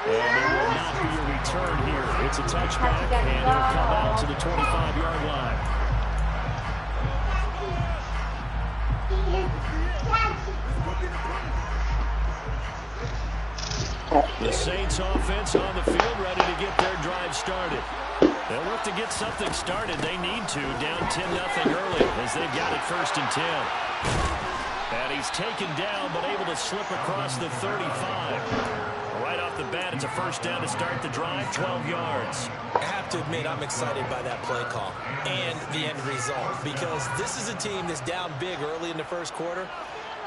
And there will not be a return here. It's a touchback, and he'll come out to the 25-yard line. The Saints offense on the field, ready to get their drive started. They'll look to get something started. They need to, down 10-0 early as they've got it 1st and 10. And he's taken down, but able to slip across the 35. Right off the bat, it's a 1st down to start the drive, 12 yards. I have to admit, I'm excited by that play call and the end result, because this is a team that's down big early in the 1st quarter,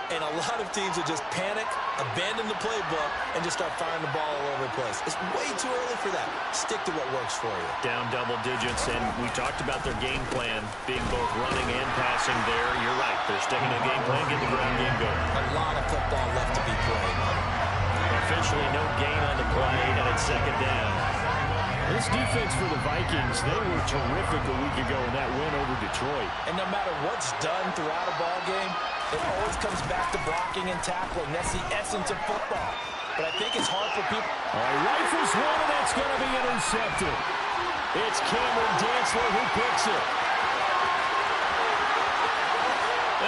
and a lot of teams will just panic, abandon the playbook, and just start firing the ball all over the place. It's way too early for that. Stick to what works for you. Down double digits, and we talked about their game plan being both running and passing there. You're right. They're sticking to the game plan, get the ground game going. A lot of football left to be played. Officially no gain on the play, and it's 2nd down. This defense for the Vikings, they were terrific a week ago in that win over Detroit. And no matter what's done throughout a ball game, it always comes back to blocking and tackling. That's the essence of football. But I think it's hard for people. All right, rifles one, and that's going to be intercepted. It's Cameron Dantzler who picks it.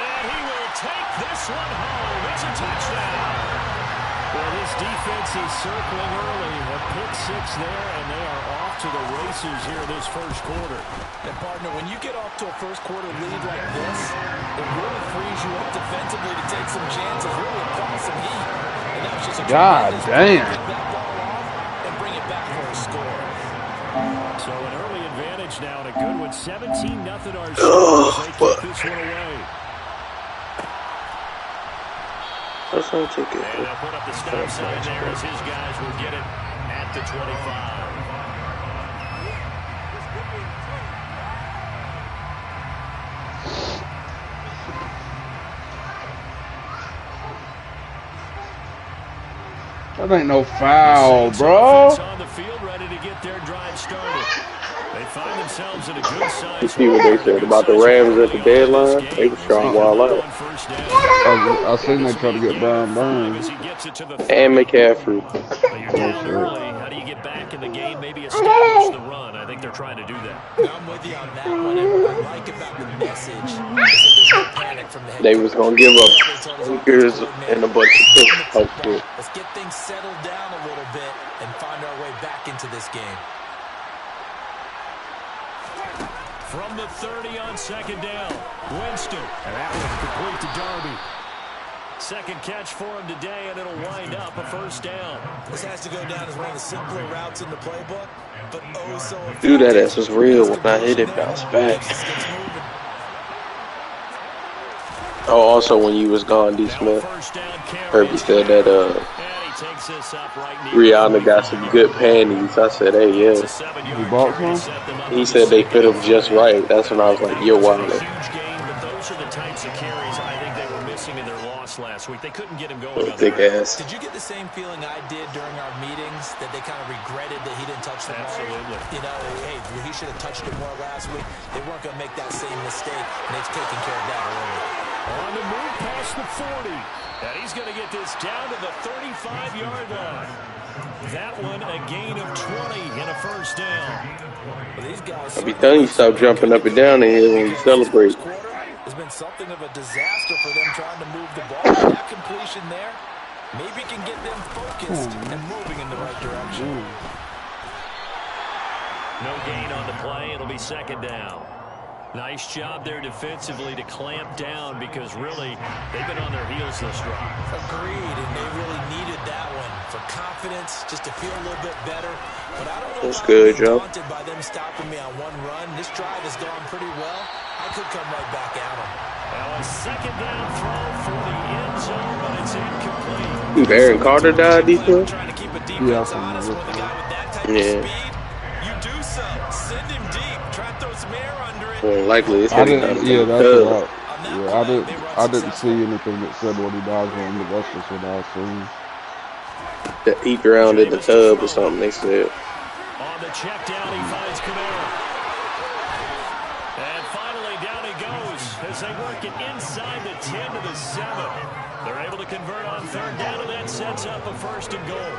And he will take this one home. It's a touchdown. Well, this defense is circling early. A pick 6 there, and they are off to the races here this 1st quarter. And, partner, when you get off to a 1st quarter lead like this, it really frees you up defensively to take some chances, really apply some heat. And that was just a God damn. Pick that ball off and bring it back for a score. So an early advantage now, and a good one. 17-0 our score. They kick this one away. That's gonna take it. And they'll put up the stop sign there as his guys will get it at the 25. That ain't no foul, bro. On the field, ready to get their drive started. They find themselves in a good size. You see what they said about the Rams at the deadline? They were trying wild out. I seen they try to get Brian Burns. And McCaffrey. You're down early. How do you get back in the game? Maybe establish the run. I think they're trying to do that. I'm with you on that one. And what I like about the message is that there's no panic from the head. They was going to give up hookers and a bunch of picks. Let's get things settled down a little bit and find our way back into this game. From the 30 on 2nd down, Winston. And that one's complete to Darby. 2nd catch for him today, and it'll wind up a 1st down. This has to go down as one of the simpler routes in the playbook, but oh so effective. Dude, that ass was real when I hit it, bounce back. Oh, also when you was gone, D. Smith, Kerby said that Rihanna got some good panties. I said, hey, yeah. He bought some? He said they fit him just right. That's when I was like, you're wild. Those are the types of carries I think they were missing in their loss last week. They couldn't get him going. Thick ass. Did you get the same feeling I did during our meetings, that they kind of regretted that he didn't touch the ball? Absolutely. You know, hey, he should have touched it more last week. They weren't going to make that same mistake, and they've taken care of that early. On the move past the 40. And he's going to get this down to the 35-yard line. That one a gain of 20 in a 1st down. Well, these guys, I be telling you, stop jumping up and down in here when you celebrate. Has been something of a disaster for them trying to move the ball. That completion there maybe can get them focused and moving in the right direction. No gain on the play. It'll be 2nd down. Nice job there defensively to clamp down, because really they've been on their heels this drive. Agreed, and they really needed that one for confidence, just to feel a little bit better. But I don't know. That's good, Joe. Daunted by them stopping me on one run. This drive has gone pretty well. I could come right back at them. Now a 2nd down throw for the end zone, but it's incomplete. Dude, Aaron Carter died, D.C.? Trying to keep a defense honest with a guy with that type of speed. You do so. Send him deep. Try to throw some air under it. Well, likely it's I hitting didn't. out Yeah, the that's tub. right. Yeah, I didn't see anything that said what he died from, but that's just what I assumed. He drowned in the tub or something, they said. On the check down, he finds Kamara. And finally, down he goes as they work it inside the 10 to the 7. They're able to convert on third down, and that sets up a 1st and goal.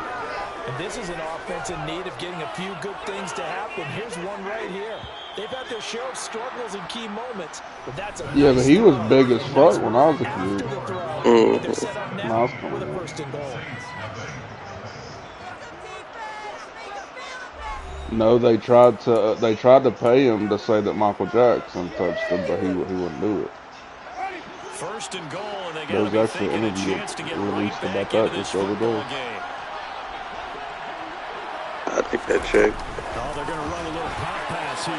And this is an offense in need of getting a few good things to happen. Here's one right here. They've had their share of struggles in key moments, but that's a Yeah, nice but he was throw. big as fuck when I was a After kid. the throw, they're set up now Nice with a one. 1st and goal. No, they tried to pay him to say that Michael Jackson touched him, but he wouldn't do it. 1st and goal, and they There got to was be actually an thinking a interview chance to get released right about back into that this just the other football day. game. I think that check. Oh, they're going to run a little pop pass here.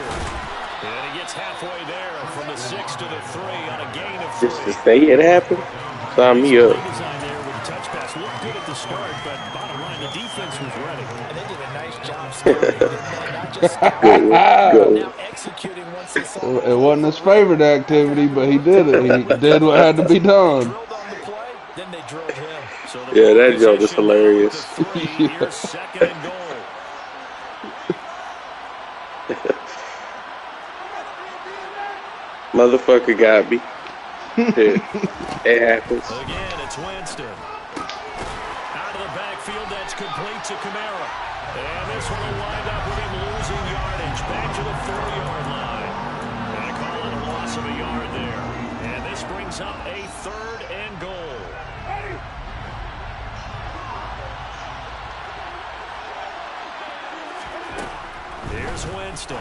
And he gets halfway there from the 6 to the 3 on a gain of 3. Just to say it happened. Sign me up. Design there with the touch pass. Looked good at the start, but bottom line, the defense was ready. And they did a nice job scoring, not just Good one. Good now one. executing once they saw It wasn't his favorite activity, but he did it. He did what had to be done. drilled on the play, then they drilled him. So the Yeah, ball that joke is position now with hilarious. the 3. Here's 2nd and goal. Motherfucker got me. It happens. Again, it's Winston. Out of the backfield, that's complete to Kamara. And this one will wind up with him losing yardage. Back to the 4-yard line. And a call on a loss of a yard there. And this brings up a 3rd and goal. Here's Winston.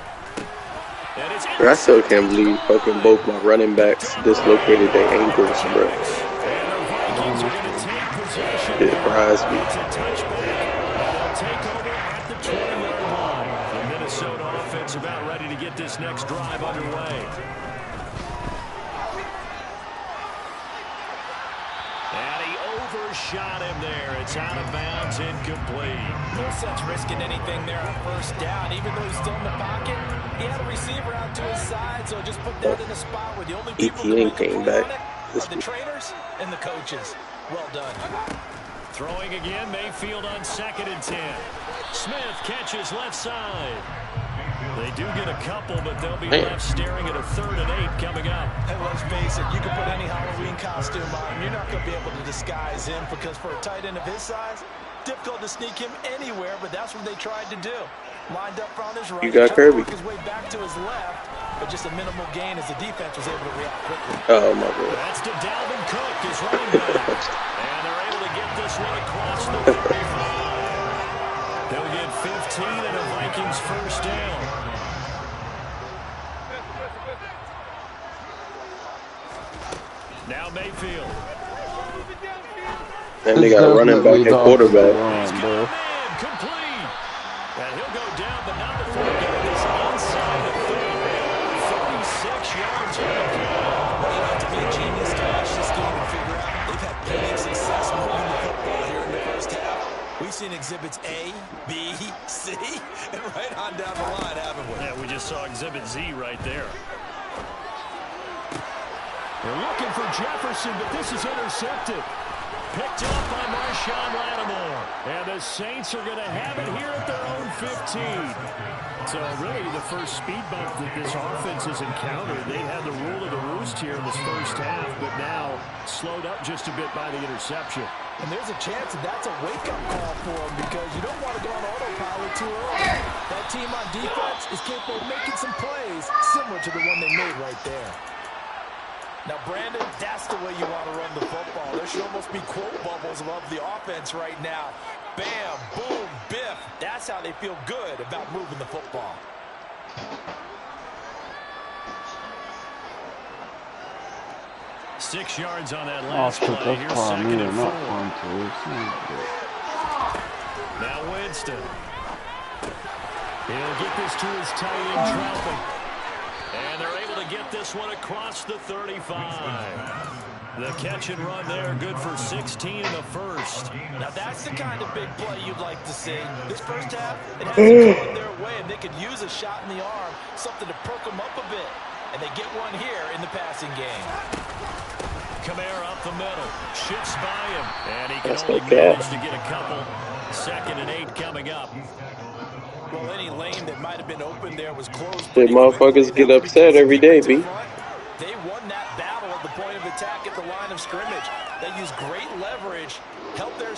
And it's I still can't believe fucking both my running backs dislocated their ankles, bro. And the Vikings are going to take possession. It surprised me. It's a touchback. They'll take over at the 20-yard line. The Minnesota offense about ready to get this next drive underway. And he overshot him there. It's out of bounds, incomplete. No sense risking anything there on 1st down. Even though he's still in the pocket, he had a receiver out to his side, so just put that in a spot where the only people who ETN make a came play back on it this are the week. trainers and the coaches. Well done. Throwing again, Mayfield on 2nd and 10. Smith catches left side. They do get a couple, but they'll be left staring at a 3rd and 8 coming up. And let's face it, you can put any Halloween costume on. You're not going to be able to disguise him because for a tight end of his size, difficult to sneak him anywhere, but that's what they tried to do. Lined up on his right. You got tried to Kerby. work his way back to his left, but just a minimal gain as the defense was able to react quickly. Oh my god. That's to Dalvin Cook, his running back. And they're able to get this one across the 35. They'll get 15 and a Vikings 1st down. Now Mayfield. And they got a running back and quarterback. He's got a man complete. And he'll go down, but not before getting this inside the 30. 36 yards on the play. Well, you have to be a genius to watch this game and figure out they've had plenty of success moving the football here in the 1st half. We've seen exhibits A, B, C, and right on down the line, haven't we? Yeah, we just saw exhibit Z right there. They're looking for Jefferson, but this is intercepted. Picked up by Marshawn Lattimore. And the Saints are going to have it here at their own 15. So really the first speed bump that this offense has encountered. They had the rule of the roost here in this 1st half, but now slowed up just a bit by the interception. And there's a chance that that's a wake-up call for them because you don't want to go on autopilot too early. That team on defense is capable of making some plays similar to the one they made right there. Now, Brandon, that's the way you want to run the football. There should almost be quote bubbles above the offense right now. Bam, boom, biff. That's how they feel good about moving the football. Six yards on that last play. Here's 2nd and 4. Now Winston. He'll get this to his tight end, Troutman. And they're able to get this one across the 35. The catch and run there, good for 16 in the 1st. Now that's the kind of big play you'd like to see. This 1st half, it hasn't gone their way, and they could use a shot in the arm, something to perk them up a bit. And they get one here in the passing game. Kamara up the middle, shifts by him, and he can only manage to get a couple. 2nd and 8 coming up. Well, any lane that might have been open there was closed. The motherfuckers get upset every day, B. They won that battle at the point of attack at the line of scrimmage. They used great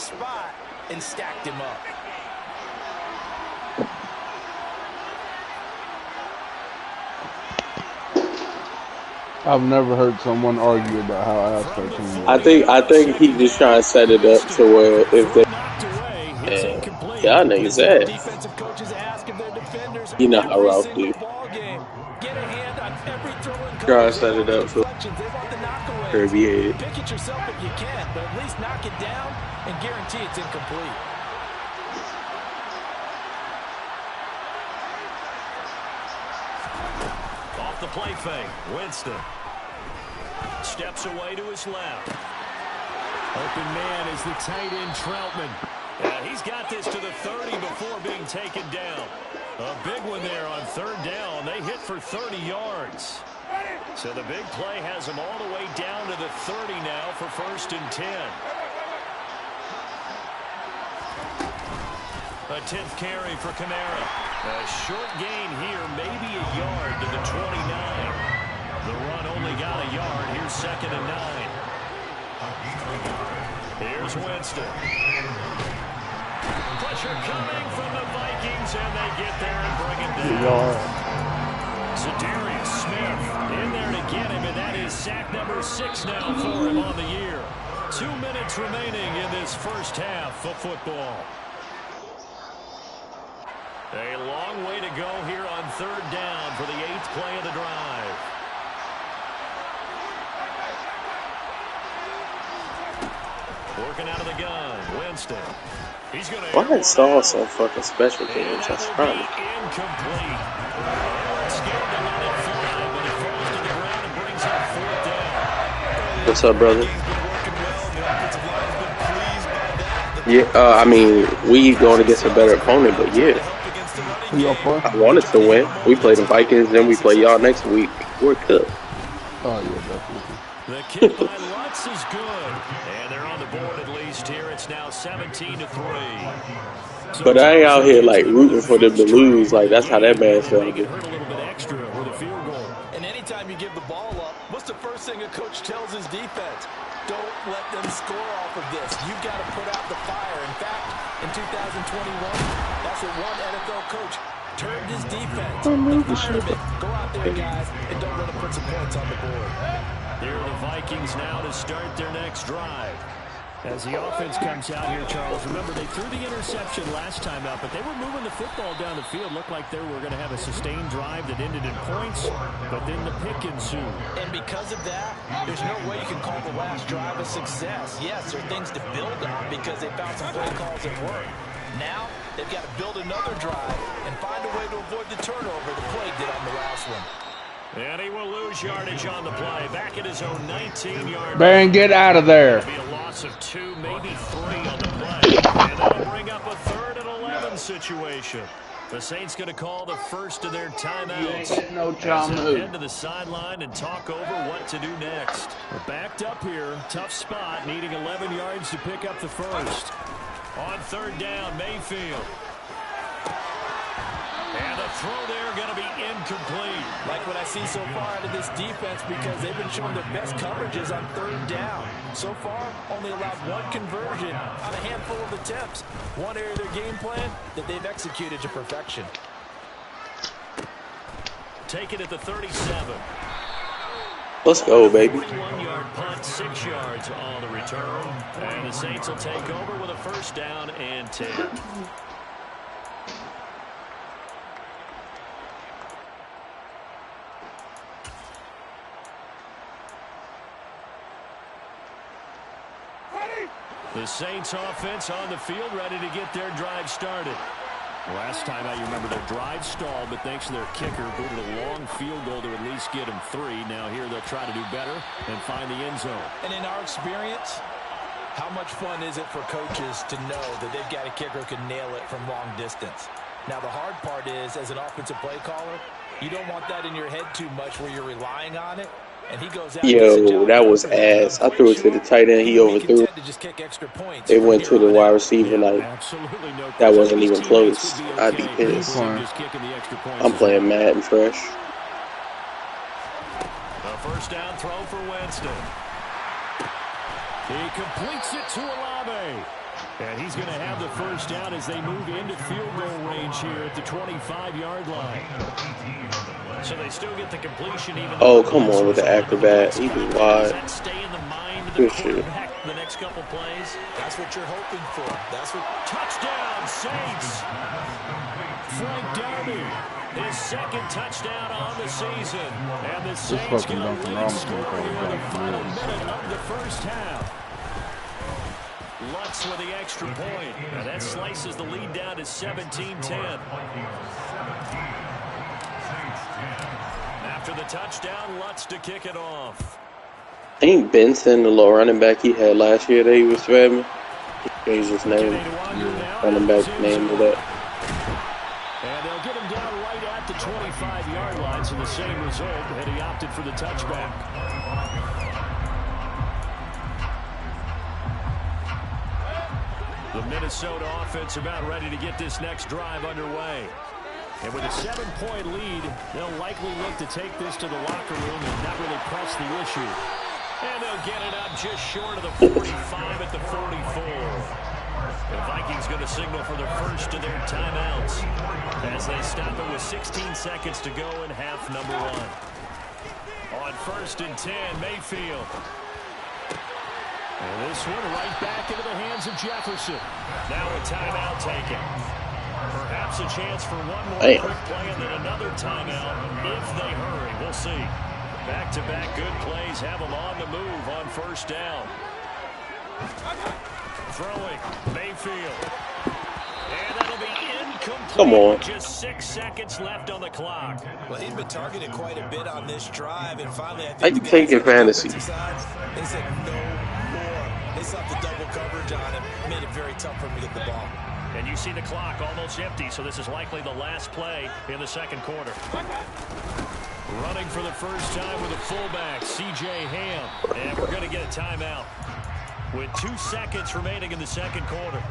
spot and stacked him up. I've never heard someone argue about how ass their team was. I think he just trying to set it up to where if they y'all niggas ass. Defensive coaches ask of their defenders You know how every Ralph single do. ball game. Get a hand on every throw and Try to set it up for They want the knockaways. Kerby head. Pick it yourself if you can, but at least knock it down and guarantee it's incomplete. Off the play fake, Winston steps away to his left. Open man is the tight end Troutman. He's got this to the 30 before being taken down. A big one there on third down. They hit for 30 yards. So the big play has them all the way down to the 30 now for 1st and 10. A 10th carry for Kamara. A short gain here, maybe a yard to the 29. The run only got a yard. Here's 2nd and 9. Here's Winston. Pressure coming from the Vikings, and they get there and bring him down. Zadarius Smith in there to get him, and that is sack number 6 now for him on the year. 2 minutes remaining in this first half of football. A long way to go here on third down for the 8th play of the drive. Working out of the gun, Winston. He's going to. Why is Saul so fucking special teams? That's funny. Incomplete. Scared to let it fly, but it falls to the ground and brings up 4th down. What's up, brother? Yeah, I mean, we going against a better opponent, but yeah. I wanted to win. We play the Vikings, then we play y'all next week. We're cooked. Oh, yeah, definitely. The kick by Lutz is good. And they're on the board at least here. It's now 17-3. But I ain't out here, like, rooting for them to lose. Like, that's how that man felt. Hurt a little bit extra with a field goal. And anytime you give the ball up, what's the first thing a coach tells his defense? Don't let them score off of this. You've got to put out the fire. In fact, in 2021, that's what one NFL coach turned his defense. The firemen. Go out there, guys, and don't let them put some points on the board. Here are the Vikings now to start their next drive. As the offense comes out here, Charles, remember they threw the interception last time out, but they were moving the football down the field. Looked like they were going to have a sustained drive that ended in points, but then the pick ensued. And because of that, there's no way you can call the last drive a success. Yes, there are things to build on because they found some play calls that work. Now, they've got to build another drive and find a way to avoid the turnover the play did on the last one. And he will lose yardage on the play. Back at his own 19-yard. Baron, get out of there. It'll be a loss of 2, maybe 3 on the play. And that'll bring up a 3rd and 11 situation. The Saints going to call the first of their timeouts. No John As they head to the sideline and talk over what to do next. We're backed up here. Tough spot, needing 11 yards to pick up the first. On 3rd down, Mayfield. And the throw there going to be incomplete. Like what I see so far out of this defense because they've been showing their best coverages on 3rd down. So far, only allowed 1 conversion on a handful of attempts. One area of their game plan that they've executed to perfection. Take it at the 37. Let's go, baby. 41-yard punt, 6 yards on the return. And the Saints will take over with a 1st down and 10. The Saints offense on the field, ready to get their drive started. Last time out, you remember their drive stalled, but thanks to their kicker, booted a long field goal to at least get them 3. Now here they'll try to do better and find the end zone. And in our experience, how much fun is it for coaches to know that they've got a kicker who can nail it from long distance? Now the hard part is, as an offensive play caller, you don't want that in your head too much where you're relying on it. And he goes out. Yo, that was ass. I threw it to the tight end. He overthrew. It went to the wide receiver. Like, that wasn't even close. I'd be pissed. I'm playing Madden fresh. A 1st down throw for Winston. He completes it to Olave. And he's going to have the first down as they move into field goal range here at the 25-yard line. So they still get the completion even. Oh, come on with the acrobat. He was wide. Stay in the mind of the quarterback the next couple plays. That's what you're hoping for. That's what. Touchdown, Saints. Frank Darby, his second touchdown on the season. And the Saints get a late score here in the final minute of the first half. Lutz with the extra point. And that slices the lead down to 17-10. After the touchdown, Lutz to kick it off. Ain't Benson the little running back he had last year that he was spamming? Changed his name. Running back name of that. And they'll get him down right at the 25-yard line, so the same result, and he opted for the touchback. The Minnesota offense about ready to get this next drive underway. And with a 7-point lead, they'll likely look to take this to the locker room and not really press the issue. And they'll get it up just short of the 45 at the 44. The Vikings going to signal for the first of their timeouts as they stop it with 16 seconds to go in half number 1. On 1st and 10, Mayfield. And this one right back into the hands of Jefferson. Now a timeout taken. Perhaps a chance for one more quick play and then another timeout if they hurry. We'll see. Back-to-back good plays have them on the move on 1st down. Throwing, Mayfield. And that'll be incomplete. Come on. Just 6 seconds left on the clock. Well, he's been targeted quite a bit on this drive, and finally I think I can take it fantasy. They said no more. They stopped the double coverage on him. Made it very tough for him to get the ball. And you see the clock almost empty, so this is likely the last play in the second quarter. Running for the first time with a fullback, C.J. Ham. And we're going to get a timeout with 2 seconds remaining in the second quarter.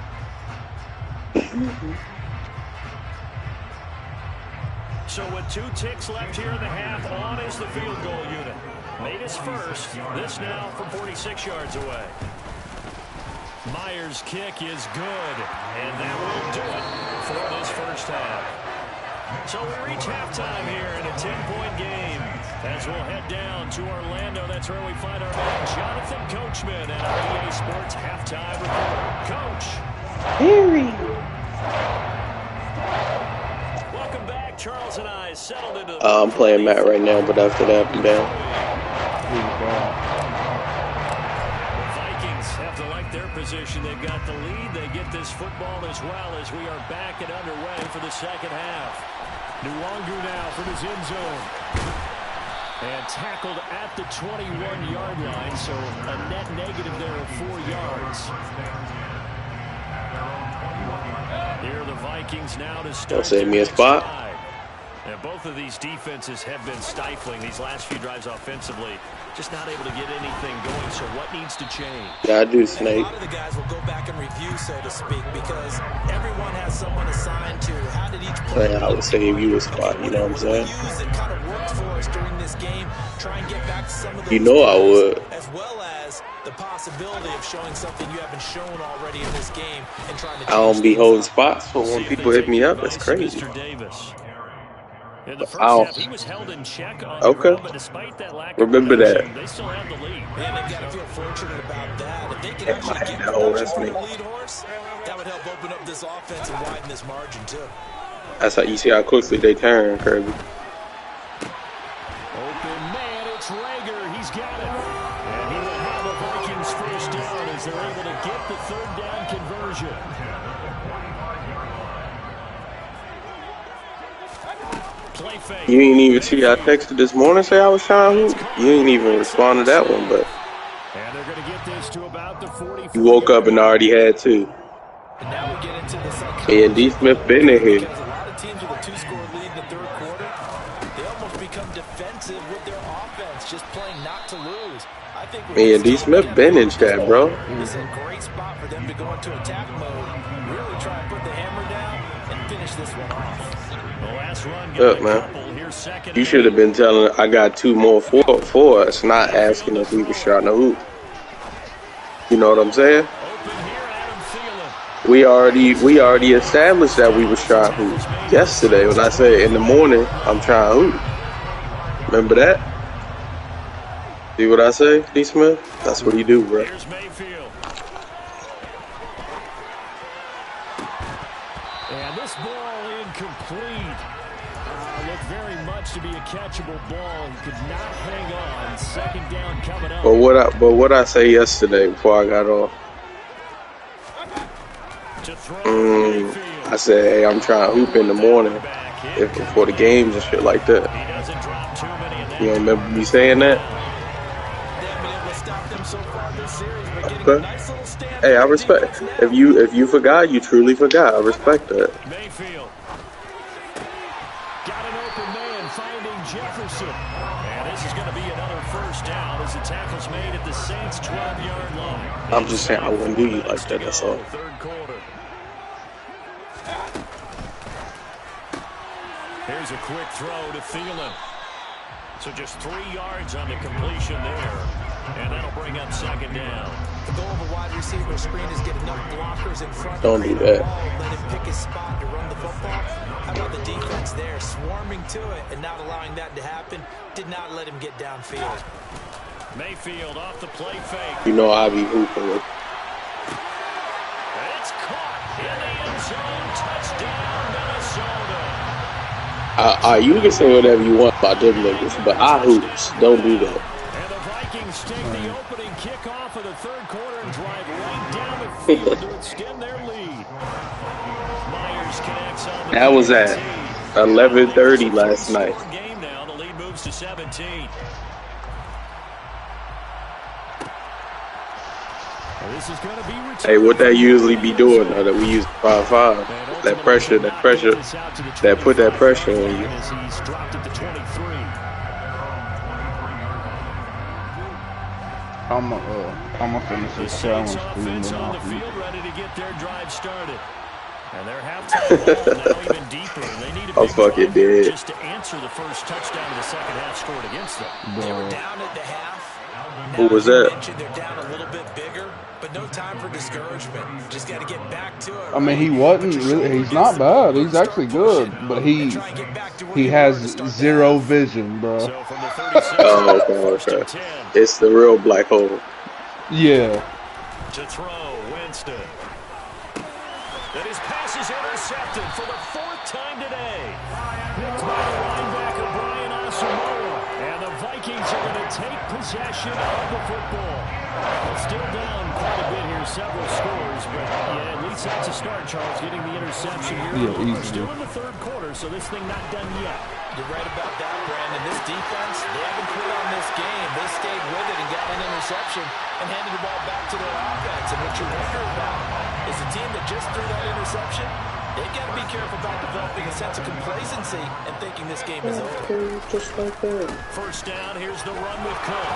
So with 2 ticks left here in the half, on is the field goal unit. Made his first. This now from 46 yards away. Myers' kick is good, and that will do it for this first half. So we reach halftime here in a 10-point game as we'll head down to Orlando. That's where we find our man Jonathan Coachman at our EA Sports halftime report. Coach. Harry. Welcome back. Charles and I settled into the I'm playing Matt right now, but after that, I'm down. Their position, they've got the lead. They get this football as well as we are back and underway for the second half. Nwangu now from his end zone. And tackled at the 21-yard line, so a net negative there of 4 yards. Here are the Vikings now to start. Don't save me a spot. And both of these defenses have been stifling these last few drives offensively. Just not able to get anything going, so what needs to change? Yeah, I do, Snake. A lot of the guys will go back and review, so to speak, because everyone has someone assigned to how did each player. I would save you a spot, you know what I'm saying? That kind of worked for us during this game. Try and get back to some of those. You know I would. As well as the possibility of showing something you haven't shown already in this game and trying to. I don't be holding spots, so when people hit me up, that's crazy. Mr. Davis. In the first half, he was held in check on the ground, but despite that lack of production, they still have the lead. And they've got to feel fortunate about that. If they can actually get the lead horse, that would help open up this offense and widen this margin too. That's how you see how quickly they turn, Kirby. Open man, it's Rager. He's got it. And he will have the Vikings first down as they're able to get the third down conversion. You ain't even see I texted this morning say I was trying to hoop. You ain't even respond to that one, but and they're going to get this to about the 40. you woke up and already had 2. And now we get into the And D. Smith been in here. A lot of teams with a 2-score lead in the third quarter, they almost become defensive with their offense, just playing not to lose. I think And D. Smith been in chat, bro. This is a great spot for them to go into attack mode, really try and put the hammer down and finish this one off. Look, man, you should have been telling I got 2 more for us, not asking if we were trying to hoop. You know what I'm saying? Open here, Adam Thielen. we already established that we was trying hoop yesterday when I said in the morning I'm trying hoop. Remember that? See what I say, D. Smith? That's what you do, bro. Here's Mayfield. And this ball incomplete. Looked very much to be a catchable ball. He could not hang on. Second down coming up. But what I say yesterday before I got off? I said, hey, I'm trying to hoop in the morning before the games and shit like that. You don't remember me saying that? Okay. Hey, I respect. If you forgot, you truly forgot. I respect that. Mayfield got an open man finding Jefferson, and this is going to be another first down as the tackle's made at the Saints' 12-yard line. I'm just saying I wouldn't do you like that. That's all. Third quarter. Here's a quick throw to Thielen. So just 3 yards on the completion there. And that'll bring up second down. The goal of a wide receiver screen is get enough blockers in front. Don't do that. Let him pick his spot to run the football. How about the defense there, swarming to it and not allowing that to happen? Did not let him get downfield. Mayfield off the play fake. You know I be hooping with. It's caught in the end zone. Touchdown, Minnesota. You can say whatever you want about them niggas, but I hoops. Don't do that. And the Vikings take the opening kickoff of the third quarter and drive right down the field to extend their lead. Myers connects on the That was at 11:30 last night. Game now. The lead moves to 17. This is going to be returned. Hey, what that usually be doing now that we use 5-5? That pressure, that put that pressure on you. He's dropped it to 23. I'm gonna finish this challenge. Offense on the field, ready to get their drive started. And their halftime ball now even deeper. They need a big fucking dead. just to answer the first touchdown of the second half scored against them. They were down at the half. Who was that? They're down a little bit bigger, but no time for discouragement. Just got to get back to it. I mean, he wasn't really. He's not bad. He's actually good, but he has zero vision, bro. So from the 36, Oh, okay. It's the real black hole. Yeah. to throw, Winston. And his pass is intercepted for the 4th time today. It's by the linebacker, Brian Asamoah. And the Vikings are going to take possession of the football. Still down quite a bit here, several scores, but yeah, at least that's a start, Charles, getting the interception here. Yeah, We're still in the third quarter, so this thing not done yet. You're right about that, Brandon. This defense, they haven't quit on this game. They stayed with it and got an interception and handed the ball back to their offense. And what you wonder about is the team that just threw that interception, they've got to be careful about developing a sense of complacency and thinking this game is over. Just like that. First down, here's the run with Cook.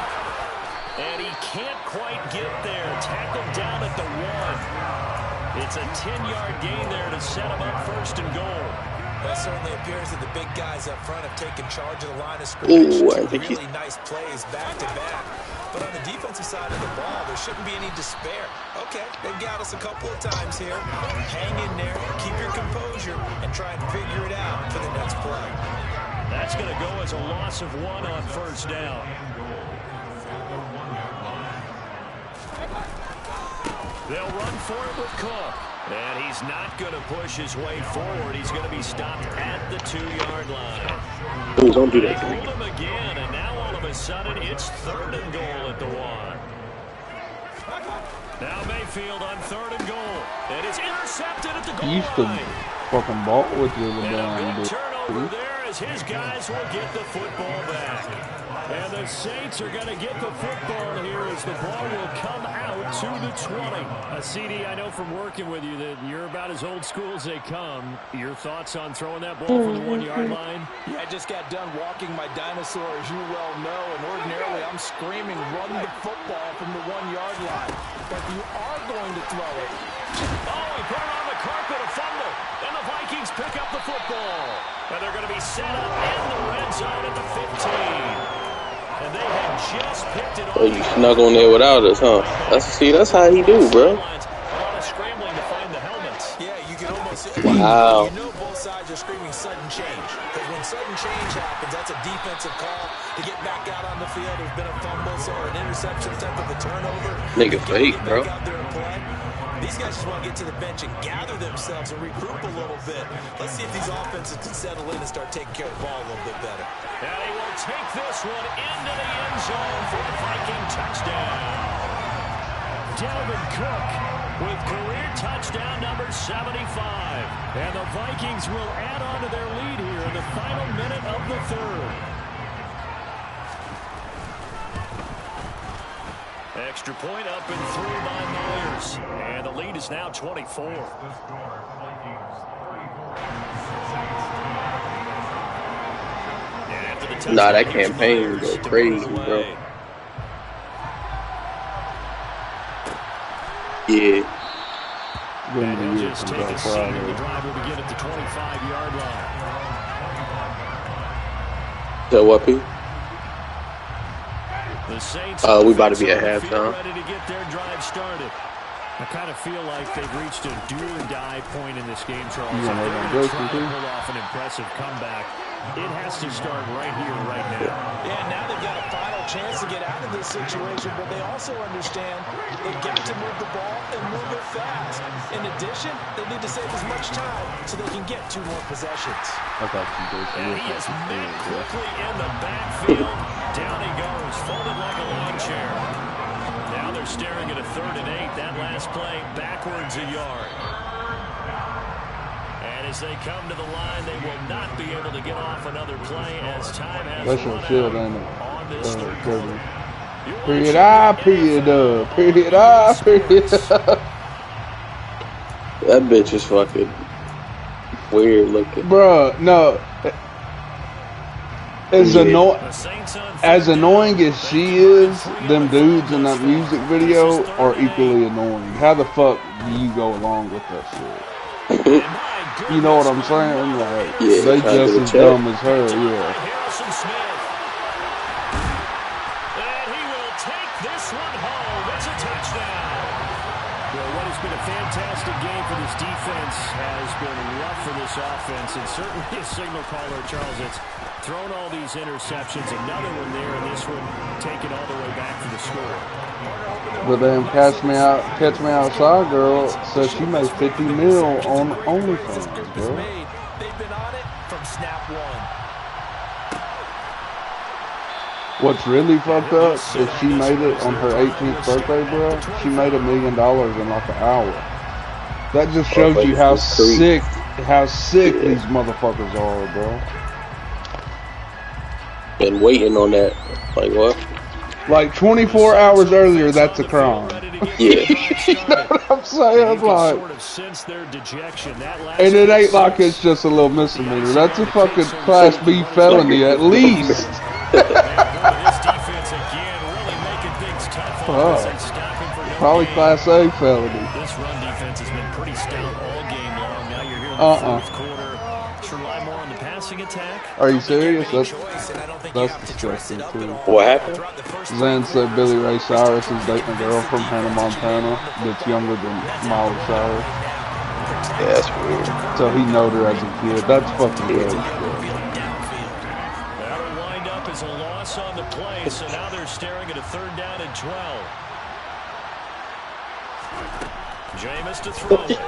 And he can't quite get there. Tackled down at the 1. It's a 10-yard gain there to set him up first and goal. Well, it certainly appears that the big guys up front have taken charge of the line of scrimmage. Really nice plays back-to-back. But on the defensive side of the ball, there shouldn't be any despair. Okay, they've got us a couple of times here. Hang in there, keep your composure, and try and figure it out for the next play. That's going to go as a loss of 1 on first down. They'll run for it with Cook. And he's not going to push his way forward. He's going to be stopped at the 2-yard line. Ooh, don't do that. Hold him again, and now all of a sudden it's 3rd and goal at the 1. Now Mayfield on 3rd and goal. And it's intercepted at the goal He used to line. fucking ball with you the And a damn good bit. turnover there as his guys will get the football back. And the Saints are going to get the football here as the ball will come out to the 20. CD, I know from working with you that you're about as old school as they come. Your thoughts on throwing that ball from the 1-yard line? Yeah, I just got done walking my dinosaur, as you well know, and ordinarily I'm screaming, run the football from the 1-yard line. But you are going to throw it. Oh, he put it on the carpet, a fumble. And the Vikings pick up the football. And they're going to be set up in the red zone at the 15. And they had just picked it up. Oh, you snuck on there without us, huh? That's how he do, bro. Scrambling to find the helmet. can almost, wow. You know both sides are screaming sudden change. Because when sudden change happens, that's a defensive call to get back out on the field. There's been a fumble or an interception attempt with a turnover. Nigga fake, bro. Get back out there and play. These guys just want to get to the bench and gather themselves and regroup a little bit. Let's see if these offenses can settle in and start taking care of the ball a little bit better. And he will take this one into the end zone for a Viking touchdown. Dalvin Cook with career touchdown number 75. And the Vikings will add on to their lead here in the final minute of the third. Extra point up and through by Myers. And the lead is now 24. Nah, that campaign go crazy, bro. Yeah. And he'll just take a seat, and the drive will begin at the 25-yard line. So what, P? The Saints we about to be at halftime. ready to get their drive started. I kind of feel like they've reached a do-or-die point in this game, Charles. If they're going to try to pull off an impressive comeback, it has to start right here, right now. Yeah, now they've got a final chance to get out of this situation, but they also understand they've got to move the ball and move it fast. In addition, they need to save as much time so they can get 2 more possessions. And he is met quickly in the backfield. Down he goes, folded like a lawn chair. Now they're staring at a 3rd and 8. That last play backwards a yard. And as they come to the line, they will not be able to get off another play as time has run out on this third quarter. Period I, period up, period I, period up. That bitch is fucking weird looking. Bruh, no. As annoying as she is, them dudes in that music video are equally annoying. How the fuck do you go along with that shit? You know what I'm saying? Like, yeah, they just as dumb as her, yeah. And he will take this one home. It's a touchdown. Well, what has been a fantastic game for this defense has been rough for this offense, and certainly a signal caller, Charles. It's thrown all these interceptions, another one there, and this one taken all the way back for the score. But then Catch Me Outside girl says she made 50 mil on OnlyFans, bro. They've been on it from snap 1. What's really fucked up is she made it on her 18th birthday, bro. She made $1 million in like an hour. That just shows you how sick these motherfuckers are, bro. Been waiting on that. Like what? Like 24 hours earlier, that's a crime. Yeah. You know what I'm saying? Like, and it ain't like it's just a little misdemeanor. That's a fucking Class B felony at least. Probably Class A felony. This run defense has been pretty stout all game long. Now you're here in the fourth quarter. Should rely more on the passing attack. Are you serious? That's disgusting too. What happened? Zan said Billy Ray Cyrus is dating a girl from Hannah, Montana that's younger than Miley Cyrus. Yeah, that's weird. So he knowed her as a kid. That's fucking weird. That'll wind up as a loss on the play, so now they're staring at a 3rd down and 12. Jameis to throw it.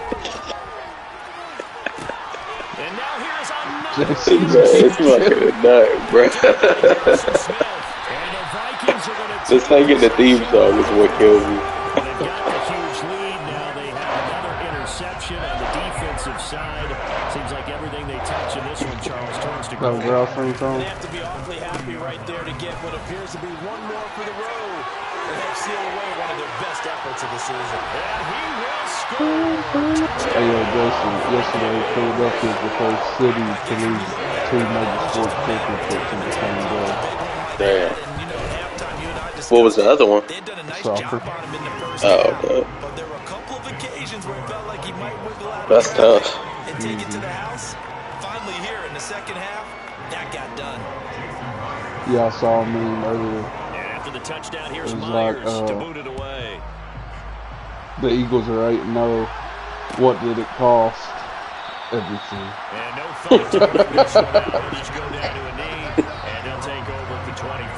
And now here's another. It's fucking nut, bro. Just hanging the theme song is what kills me. They've got a huge lead. Now they have another interception on the defensive side. Seems like everything they touch in this one, Charles, turns to gold. They have to be awfully happy right there to get what appears to be one more for the road. And they've sealed away one of their best efforts of the season. And he will score. Hey, yo, Jason, yesterday, Philadelphia is the first city to lose 2 major sports championships in the same day. Damn. What was the other one? Soccer. Oh, okay. But there were a couple of occasions where it felt like he might wiggle out. That's tough. And take it to the house. Finally here in the second half, that got done. Yeah, I saw a meme earlier. And after the touchdown, here's Myers to boot it away. The Eagles are 8-0. What did it cost? Everything. And no thought to bring this one out. He'll just go down to a knee, and he'll take over at the 25.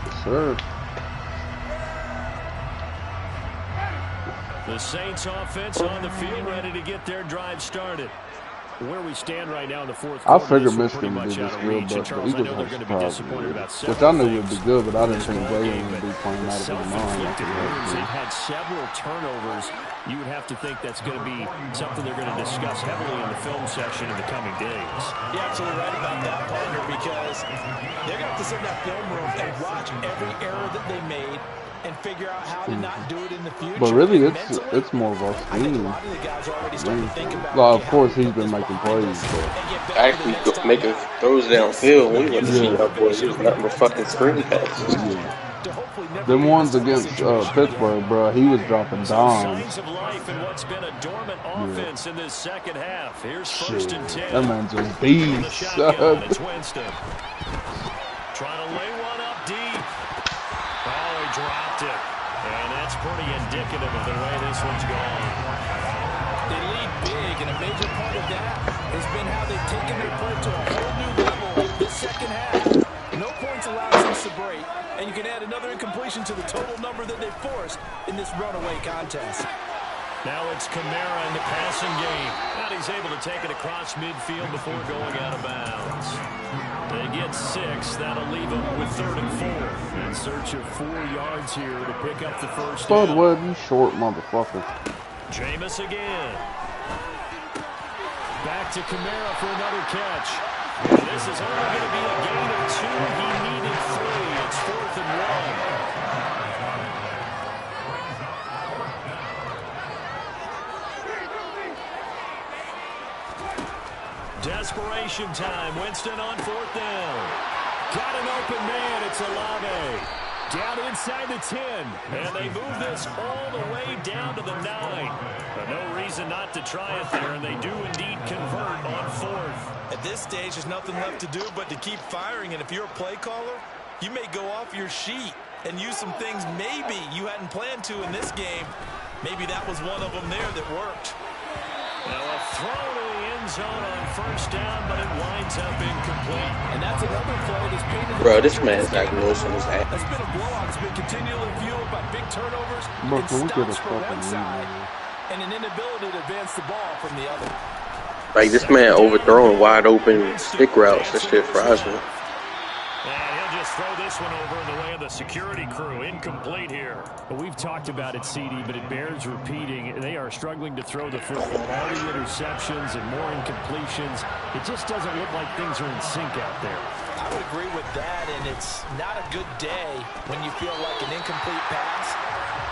Yes, sir. The Saints offense on the field, ready to get their drive started. Where we stand right now in the fourth quarter, I figured Michigan would be this good, but the Eagles have surprised me. Which I knew would be good, but I didn't think Jalen would be playing out of his mind. They've had several turnovers. You would have to think that's going to be something they're going to discuss heavily in the film session in the coming days. You're absolutely right about that, partner, because they're going to have to sit in that film room and watch every error that they made and figure out how to not do it in the future. But really, it's more of our scheme. Well, of course, he's been making plays, but Actually, making throws downfield. We want to see our boys do nothing but fucking screen passes. Them ones against Pittsburgh, bro, he was dropping dimes. Signs of life in what's been a dormant offense in this second half. Here's first and 10. That man's a beast. It's Winston. Trying to lay one up deep. Oh, he dropped it. And that's pretty indicative of the way this one's gone. They lead big, and a major part of that has been how they've taken their play to a whole new level this second half. No points allowed since the break, and you can add another incompletion to the total number that they forced in this runaway contest. Now it's Kamara in the passing game. And he's able to take it across midfield before going out of bounds. They get 6. That'll leave them with 3rd and 4. In search of 4 yards here to pick up the first down. Bud Webb, you short motherfucker. Jameis again. Back to Kamara for another catch. And this is only going to be a gain of 2. He needed 3. It's 4th and 1. Desperation time. Winston on 4th down. Got an open man. It's Olave. Down inside the 10. And they move this all the way down to the 9. But no reason not to try it there. And they do indeed convert on 4th. At this stage, there's nothing left to do but to keep firing. And if you're a play caller, you may go off your sheet and use some things maybe you hadn't planned to in this game. Maybe that was one of them there that worked. Now a throw to the end zone on 1st down, but it winds up incomplete. And that's another play that's painted. Bro, this man's Zach Wilson is at. That's been a blowout. It's been continually fueled by big turnovers Bro, and can we get a stops from fucking one side and an inability to advance the ball from the other. Like, this man overthrowing wide open stick routes. That shit fries me. And he'll just throw this one over in the way of the security crew. Incomplete here. Well, we've talked about it, CD, but it bears repeating. They are struggling to throw the football. All the interceptions and more incompletions. It just doesn't look like things are in sync out there. I would agree with that, and it's not a good day when you feel like an incomplete pass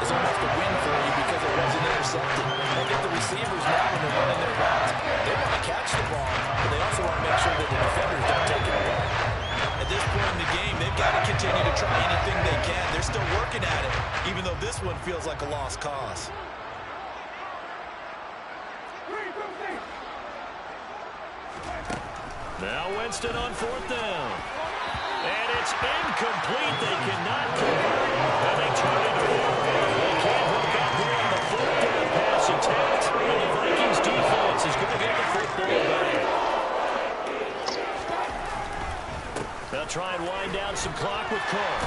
is almost a win for you because it wasn't intercepted. They get the receivers now when they're running their routes. They want to catch the ball, but they also want to make sure that the defenders don't take it away. At this point in the game, they've got to continue to try anything they can. They're still working at it, even though this one feels like a lost cause. Now Winston on 4th down. And it's incomplete. They cannot convert. And they turn it over. They can't hook up here on the 4th down pass attempt. And the Vikings defense is going to get the football back. They'll try and wind down some clock with Cook.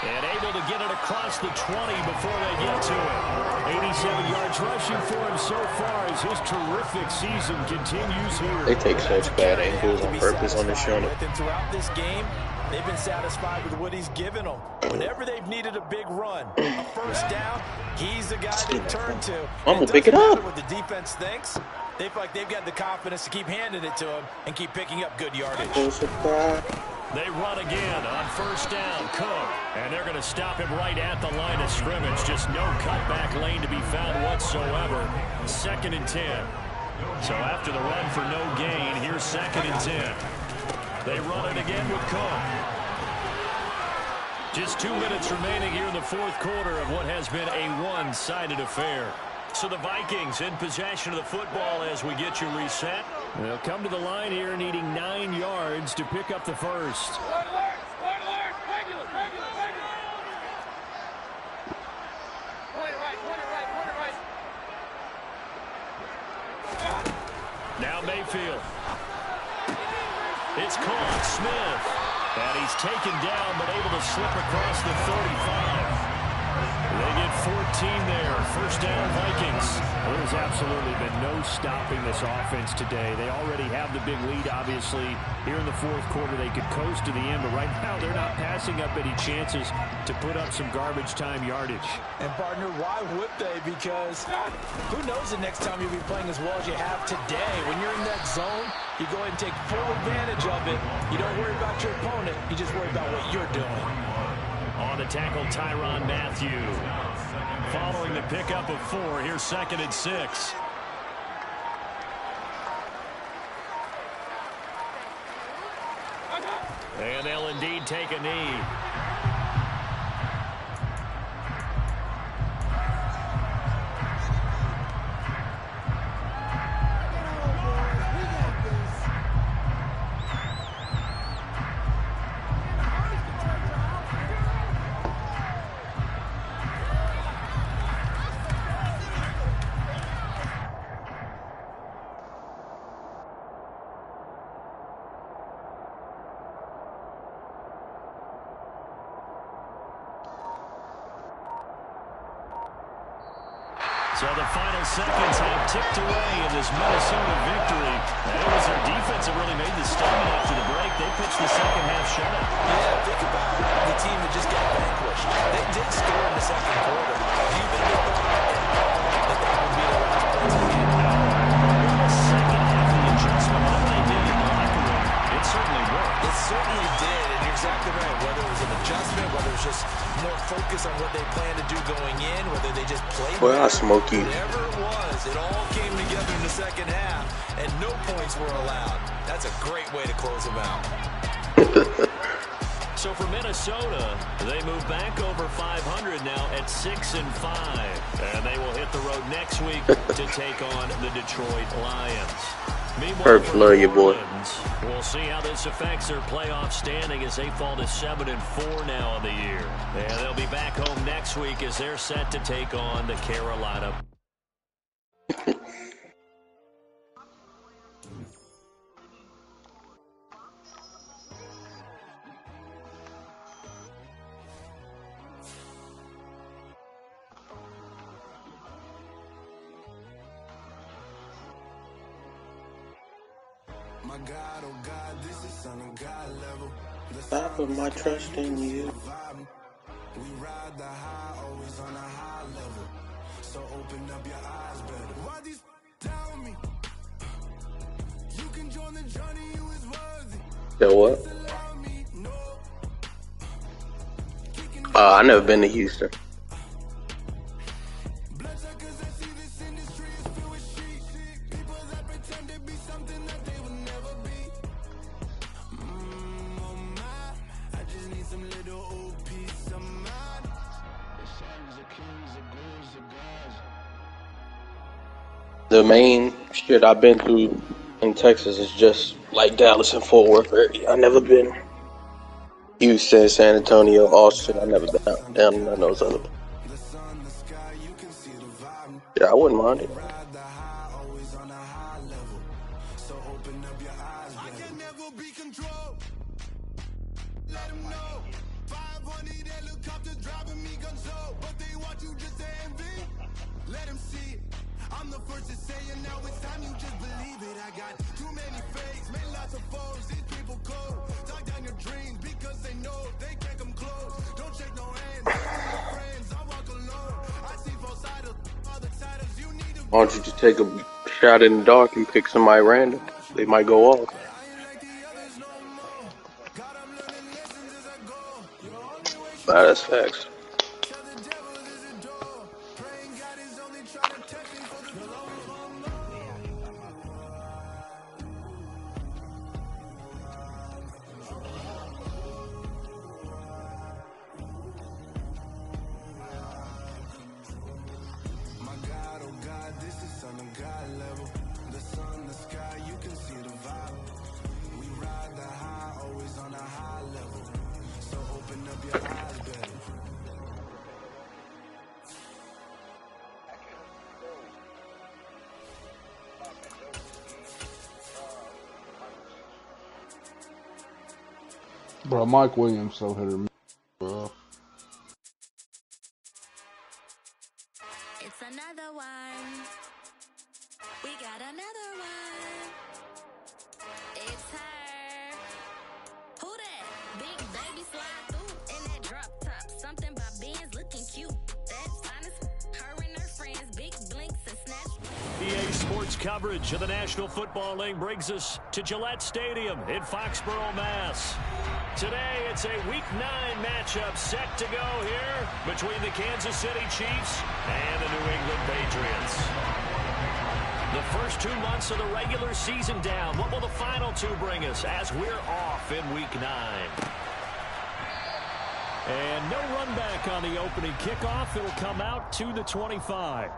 And able to get it across the 20 before they get to it. 87 yards rushing for him so far as his terrific season continues here. They take such bad angles on purpose on this show. And throughout this game, they've been satisfied with what he's given them. Whenever they've needed a big run, a 1st down, he's the guy they turn to. I'm going to pick it up. What the defense thinks, they feel like they've got the confidence to keep handing it to him and keep picking up good yardage. They run again on 1st down. Cook. And they're going to stop him right at the line of scrimmage. Just no cutback lane to be found whatsoever. 2nd and 10. So after the run for no gain, here's 2nd and 10. They run it again with Cook. Just 2 minutes remaining here in the 4th quarter of what has been a one-sided affair. So the Vikings in possession of the football as we get you reset. They'll come to the line here needing 9 yards to pick up the first. backfield. It's caught. Smith. And he's taken down, but able to slip across the 35. They get 14 there. First down, Vikings. Well, there's absolutely been no stopping this offense today. They already have the big lead, obviously. Here in the fourth quarter, they could coast to the end, but right now they're not passing up any chances to put up some garbage time yardage. And, partner, why would they? Because who knows the next time you'll be playing as well as you have today. When you're in that zone, you go ahead and take full advantage of it. You don't worry about your opponent. You just worry about what you're doing. On the tackle, Tyrann Mathieu. Following the pickup of 4, here's 2nd and 6. And they'll indeed take a knee. So the final seconds have ticked away in this Minnesota victory. And it was their defense that really made the statement after the break. They pitched the second half shutout. Yeah, think about the team that just got vanquished. They did score in the second quarter. Do you think they thought that that would be the last points of the game? In the second half of the adjustment, what they did in the locker room, it certainly worked. It certainly did, and you're exactly right. Whether it was an adjustment, whether it was just more focus on what they planned to do going in, whether they just played Well, I smoke you. whatever it was, it all came together in the second half, and no points were allowed. That's a great way to close them out. So for Minnesota, they move back over 500 now at 6-5. And they will hit the road next week to take on the Detroit Lions. Meanwhile, Perps, love you, boy. We'll see how this affects their playoff standing as they fall to 7-4 now on the year. And they'll be back home next week as they're set to take on the Carolina. My God, oh God, this is son of God level. I put my trust in you. We ride the high, always on a high level. So open up your eyes better. Why these tell me? You can join the journey, you is worthy. Yo, what? I never been to Houston. The main shit I've been through in Texas is just like Dallas and Fort Worth area. I've never been Houston, San Antonio, Austin. I've never been down in those other. Yeah, I wouldn't mind it. I'm the first to say it, now it's time you just believe it. I got too many fakes, made lots of foes, these people cold. Talk down your dreams because they know they can't come close. Don't shake no hands, they're your friends, I walk alone. I see both sides, other titles, you need to. Why don't you just take a shot in the dark and pick somebody random? They might go off. That's facts. Bro, Mike Williams so hit or miss, bro. It's another one. We got another one. It's her. Who that? Big baby slide through in that drop top. Something by Benz looking cute. That's honest. Her and her friends, big blinks and snatch. EA Sports coverage of the National Football League brings us to Gillette Stadium in Foxborough, Mass. Today, it's a Week 9 matchup set to go here between the Kansas City Chiefs and the New England Patriots. The first 2 months of the regular season down. What will the final 2 bring us as we're off in Week 9? And no run back on the opening kickoff. It'll come out to the 25.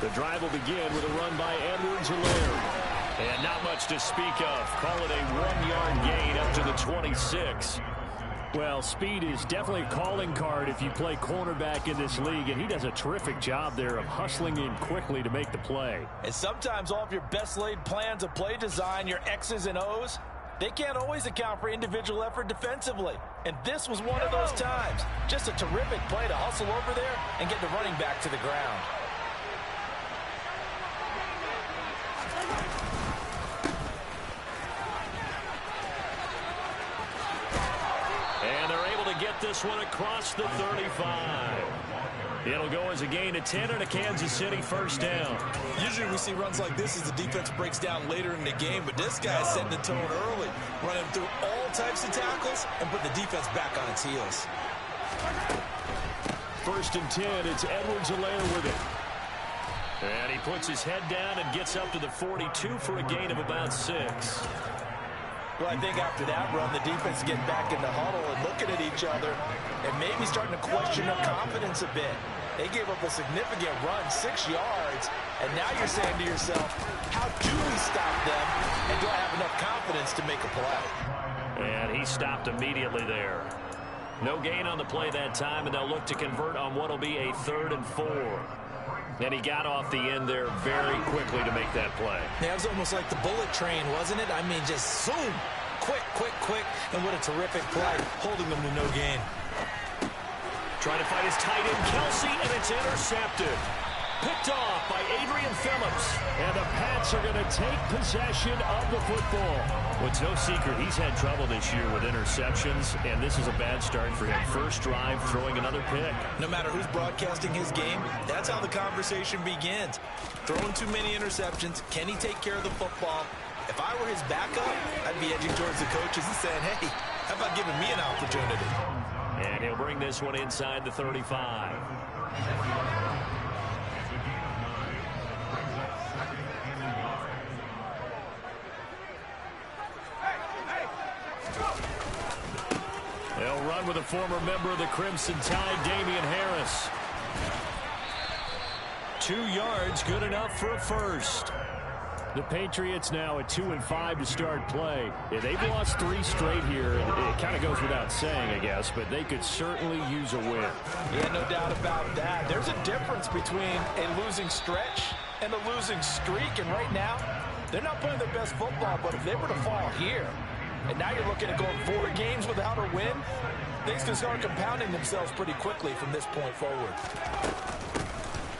The drive will begin with a run by Edwards-Helaire. And not much to speak of. Call it a 1-yard gain up to the 26. Well, speed is definitely a calling card if you play cornerback in this league, and he does a terrific job there of hustling in quickly to make the play. And sometimes all of your best laid plans of play design, your X's and O's, they can't always account for individual effort defensively. And this was one of those times. Just a terrific play to hustle over there and get the running back to the ground. Get this one across the 35. It'll go as a gain of 10 and a Kansas City first down. Usually we see runs like this as the defense breaks down later in the game, but this guy's setting the tone early, running through all types of tackles and put the defense back on its heels. First and 10, it's Edwards-Helaire with it. And he puts his head down and gets up to the 42 for a gain of about 6. Well, I think after that run, the defense is getting back in the huddle and looking at each other and maybe starting to question their confidence a bit. They gave up a significant run, 6 yards, and now you're saying to yourself, how do we stop them, and do I have enough confidence to make a play? And he stopped immediately there. No gain on the play that time, and they'll look to convert on what will be a 3rd and 4. And he got off the end there very quickly to make that play. Yeah, it was almost like the bullet train, wasn't it? I mean, just zoom. Quick, quick, quick. And what a terrific play, holding them to no gain. Trying to find his tight end, Kelsey, and it's intercepted. Picked off by Adrian Phillips. And the Pats are going to take possession of the football. Well, it's no secret he's had trouble this year with interceptions, and this is a bad start for him. First drive, throwing another pick. No matter who's broadcasting his game, that's how the conversation begins. Throwing too many interceptions, can he take care of the football? If I were his backup, I'd be edging towards the coaches and saying, hey, how about giving me an opportunity? And he'll bring this one inside the 35. They'll run with a former member of the Crimson Tide, Damian Harris. 2 yards, good enough for a first. The Patriots now at 2-5 to start play. Yeah, they've lost 3 straight here. It kind of goes without saying, I guess, but they could certainly use a win. Yeah, no doubt about that. There's a difference between a losing stretch and a losing streak, and right now, they're not playing their best football, but if they were to fall here, And now you're looking at going 4 games without a win. Things can start compounding themselves pretty quickly from this point forward.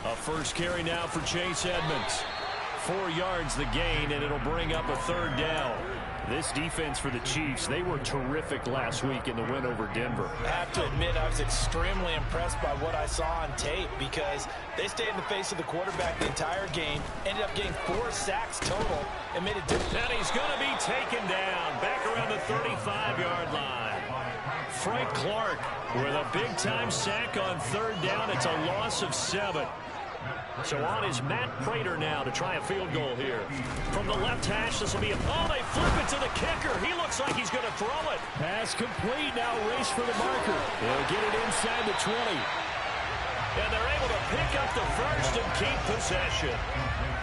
A first carry now for Chase Edmonds. 4 yards the gain, and it'll bring up a 3rd down. This defense for the Chiefs, they were terrific last week in the win over Denver. I have to admit, I was extremely impressed by what I saw on tape because they stayed in the face of the quarterback the entire game, ended up getting 4 sacks total, and made a difference. And he's going to be taken down back around the 35-yard line. Frank Clark with a big-time sack on 3rd down. It's a loss of 7. So on is Matt Prater now to try a field goal here. From the left hash, this will be they flip it to the kicker. He looks like he's going to throw it. Pass complete, now race for the marker. They'll get it inside the 20. And they're able to pick up the first and keep possession.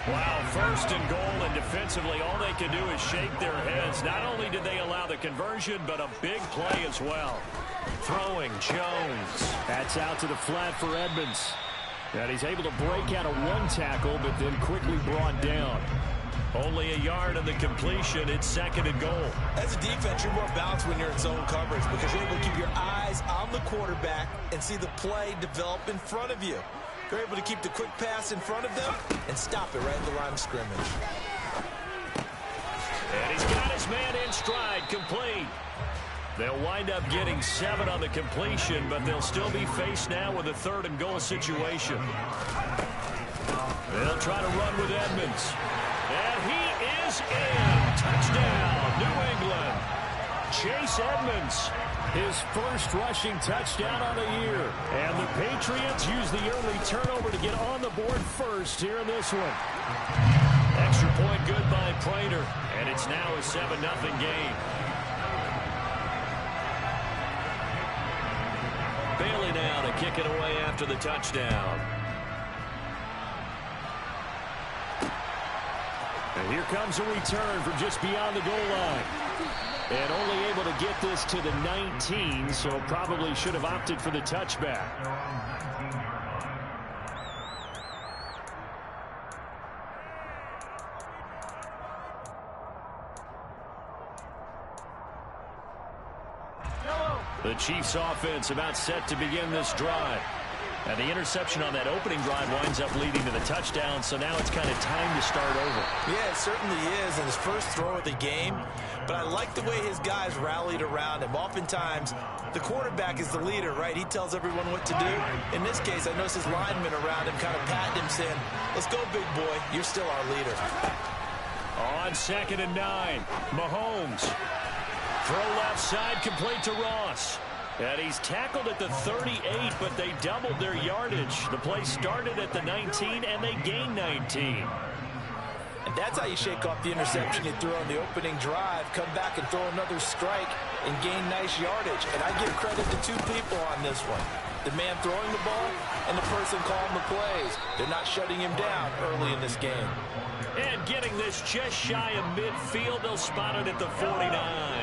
Wow, 1st and goal, and defensively all they can do is shake their heads. Not only did they allow the conversion, but a big play as well. Throwing Jones. That's out to the flat for Edmonds. And he's able to break out of 1 tackle, but then quickly brought down. Only a yard of the completion. It's 2nd and goal. As a defense, you're more balanced when you're in zone coverage because you're able to keep your eyes on the quarterback and see the play develop in front of you. You're able to keep the quick pass in front of them and stop it right at the line of scrimmage. And he's got his man in stride, complete. They'll wind up getting 7 on the completion, but they'll still be faced now with a 3rd and goal situation. They'll try to run with Edmonds. And he is in. Touchdown, New England. Chase Edmonds, his first rushing touchdown on the year. And the Patriots use the early turnover to get on the board first here in this one. Extra point good by Prater, and it's now a 7-0 game. Bailey now to kick it away after the touchdown. And here comes a return from just beyond the goal line. And only able to get this to the 19, so probably should have opted for the touchback. The Chiefs offense about set to begin this drive. And the interception on that opening drive winds up leading to the touchdown, so now it's kind of time to start over. Yeah, it certainly is in his first throw of the game, but I like the way his guys rallied around him. Oftentimes, the quarterback is the leader, right? He tells everyone what to do. In this case, I noticed his linemen around him kind of patting him, saying, "Let's go, big boy. You're still our leader." On 2nd and 9, Mahomes. Throw left side, complete to Ross. And he's tackled at the 38, but they doubled their yardage. The play started at the 19, and they gained 19. And that's how you shake off the interception you threw on the opening drive, come back and throw another strike and gain nice yardage. And I give credit to 2 people on this one. The man throwing the ball and the person calling the plays. They're not shutting him down early in this game. And getting this just shy of midfield, they'll spot it at the 49.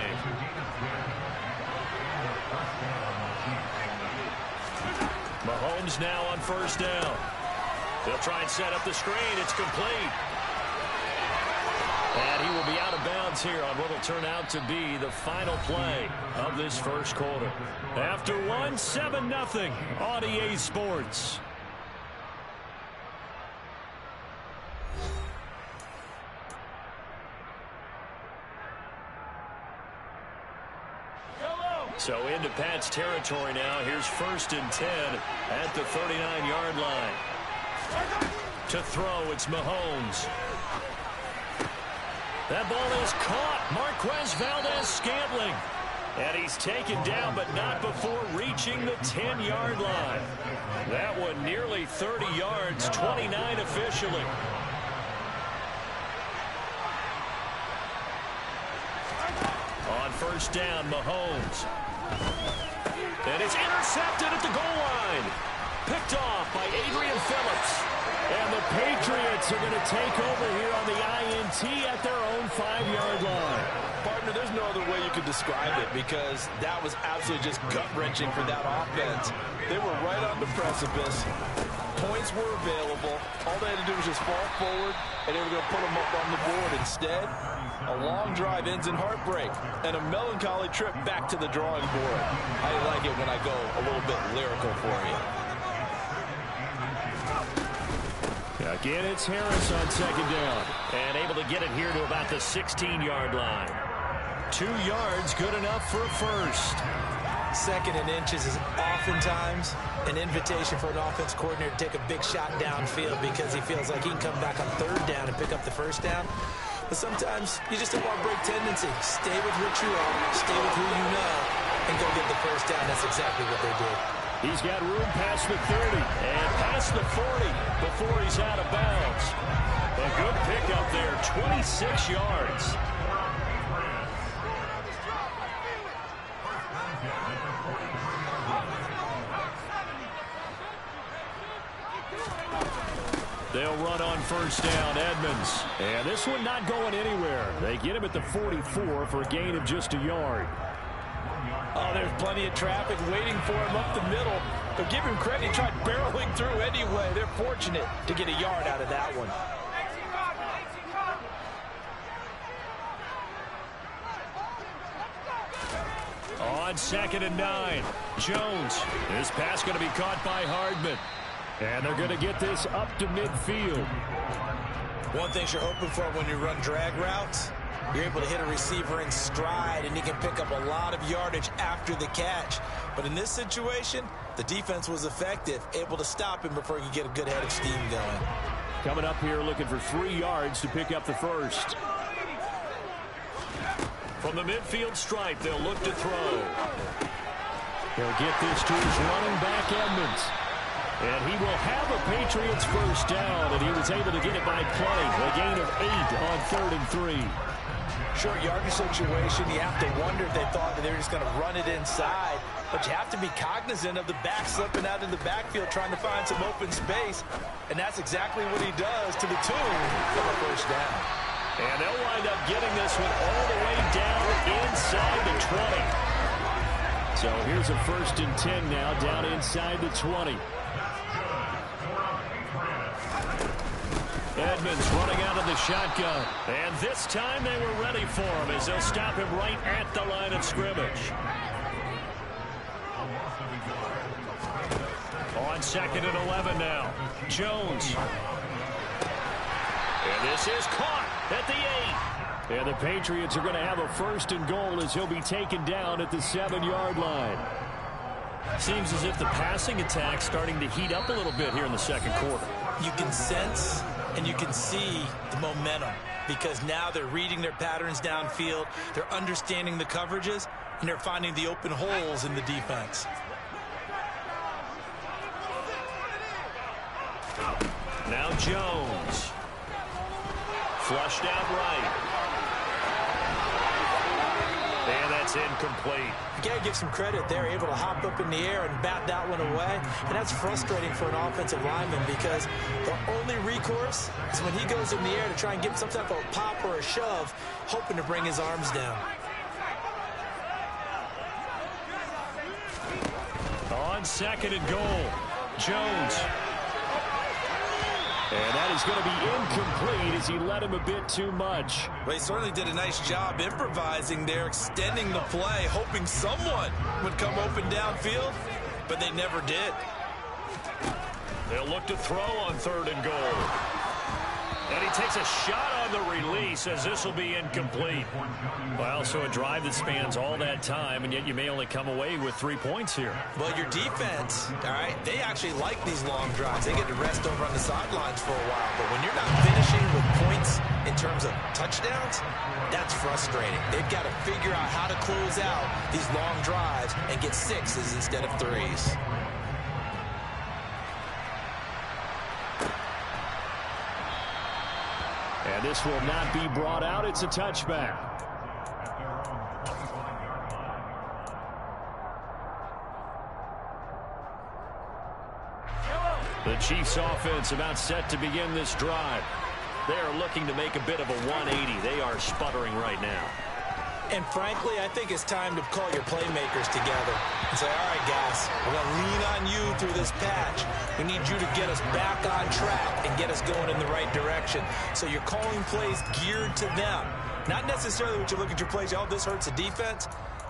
Mahomes now on 1st down. They'll try and set up the screen. It's complete. And he will be out of bounds here on what will turn out to be the final play of this first quarter. After 7-0 on EA Sports. So into Pat's territory now. Here's 1st and 10 at the 39-yard line. To throw, it's Mahomes. That ball is caught. Marquez Valdez-Scantling. And he's taken down, but not before reaching the 10-yard line. That one nearly 30 yards, 29 officially. On 1st down, Mahomes. And it's intercepted at the goal line. Picked off by Adrian Phillips. And the Patriots are going to take over here on the INT at their own 5-yard line. Partner, there's no other way you could describe it because that was absolutely just gut-wrenching for that offense. They were right on the precipice. Points were available. All they had to do was just fall forward, and they were going to put them up on the board. Instead, A long drive ends in heartbreak and a melancholy trip back to the drawing board. I like it when I go a little bit lyrical for you. Again, it's Harris on second down. And able to get it here to about the 16-yard line. 2 yards, good enough for a first. Second and inches is oftentimes an invitation for an offense coordinator to take a big shot downfield because he feels like he can come back on third down and pick up the first down. But sometimes you just don't want to break tendency. Stay with what you are, stay with who you know, and go get the first down. That's exactly what they did. He's got room past the 30 and past the 40 before he's out of bounds. A good pickup there, 26 yards. They'll run on first down, Edmonds. And this one not going anywhere. They get him at the 44 for a gain of just a yard. Oh, there's plenty of traffic waiting for him up the middle. But give him credit, he tried barreling through anyway. They're fortunate to get a yard out of that one. On second and 9, Jones. This pass going to be caught by Hardman. And they're going to get this up to midfield. One thing you're hoping for when you run drag routes, you're able to hit a receiver in stride, and he can pick up a lot of yardage after the catch. But in this situation, the defense was effective, able to stop him before he could get a good head of steam going. Coming up here looking for 3 yards to pick up the first. From the midfield stripe, they'll look to throw. He'll get this to his running back, Edmonds. And he will have a Patriots first down, and he was able to get it by play. A gain of 8 on 3rd and 3. Short yardage situation, you have to wonder if they thought that they were just going to run it inside. But you have to be cognizant of the back slipping out in the backfield trying to find some open space. And that's exactly what he does to the tune of a first down. And they'll wind up getting this one all the way down inside the 20. So here's a 1st and 10 now down inside the 20. Edmonds running out of the shotgun. And this time they were ready for him as they'll stop him right at the line of scrimmage. On 2nd and 11 now. Jones. And this is caught at the 8. And the Patriots are going to have a 1st and goal as he'll be taken down at the 7-yard line. Seems as if the passing attack's starting to heat up a little bit here in the second quarter. You can sense and you can see the momentum because now they're reading their patterns downfield, they're understanding the coverages, and they're finding the open holes in the defense. Now Jones. Flushed out right. And that's incomplete. You got to give some credit. They're able to hop up in the air and bat that one away. And that's frustrating for an offensive lineman because the only recourse is when he goes in the air to try and get some type of pop or a shove, hoping to bring his arms down. On 2nd and goal, Jones. And that is going to be incomplete as he led him a bit too much. Well, he certainly did a nice job improvising there, extending the play, hoping someone would come open downfield, but they never did. They'll look to throw on 3rd and goal. And he takes a shot on the release as this will be incomplete. Well, so a drive that spans all that time, and yet you may only come away with 3 points here. Well, your defense, all right, they actually like these long drives. They get to rest over on the sidelines for a while. But when you're not finishing with points in terms of touchdowns, that's frustrating. They've got to figure out how to close out these long drives and get 6s instead of 3s. And this will not be brought out. It's a touchback. The Chiefs offense about set to begin this drive. They are looking to make a bit of a 180. They are sputtering right now. And frankly, I think it's time to call your playmakers together and say, all right, guys, we're going to lean on you through this patch. We need you to get us back on track and get us going in the right direction. So you're calling plays geared to them. Not necessarily what you look at your plays, oh, this hurts the defense.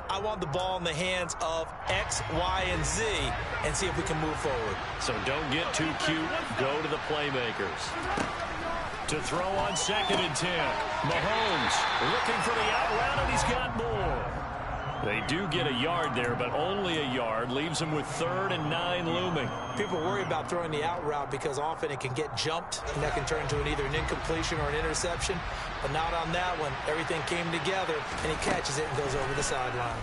I want the ball in the hands of X, Y, and Z and see if we can move forward. So don't get too cute. Go to the playmakers. To throw on 2nd and 10. Mahomes looking for the out route, and he's got more. They do get a yard there, but only a yard. Leaves them with 3rd and 9 looming. People worry about throwing the out route because often it can get jumped, and that can turn into either an incompletion or an interception. But not on that one. Everything came together, and he catches it and goes over the sideline.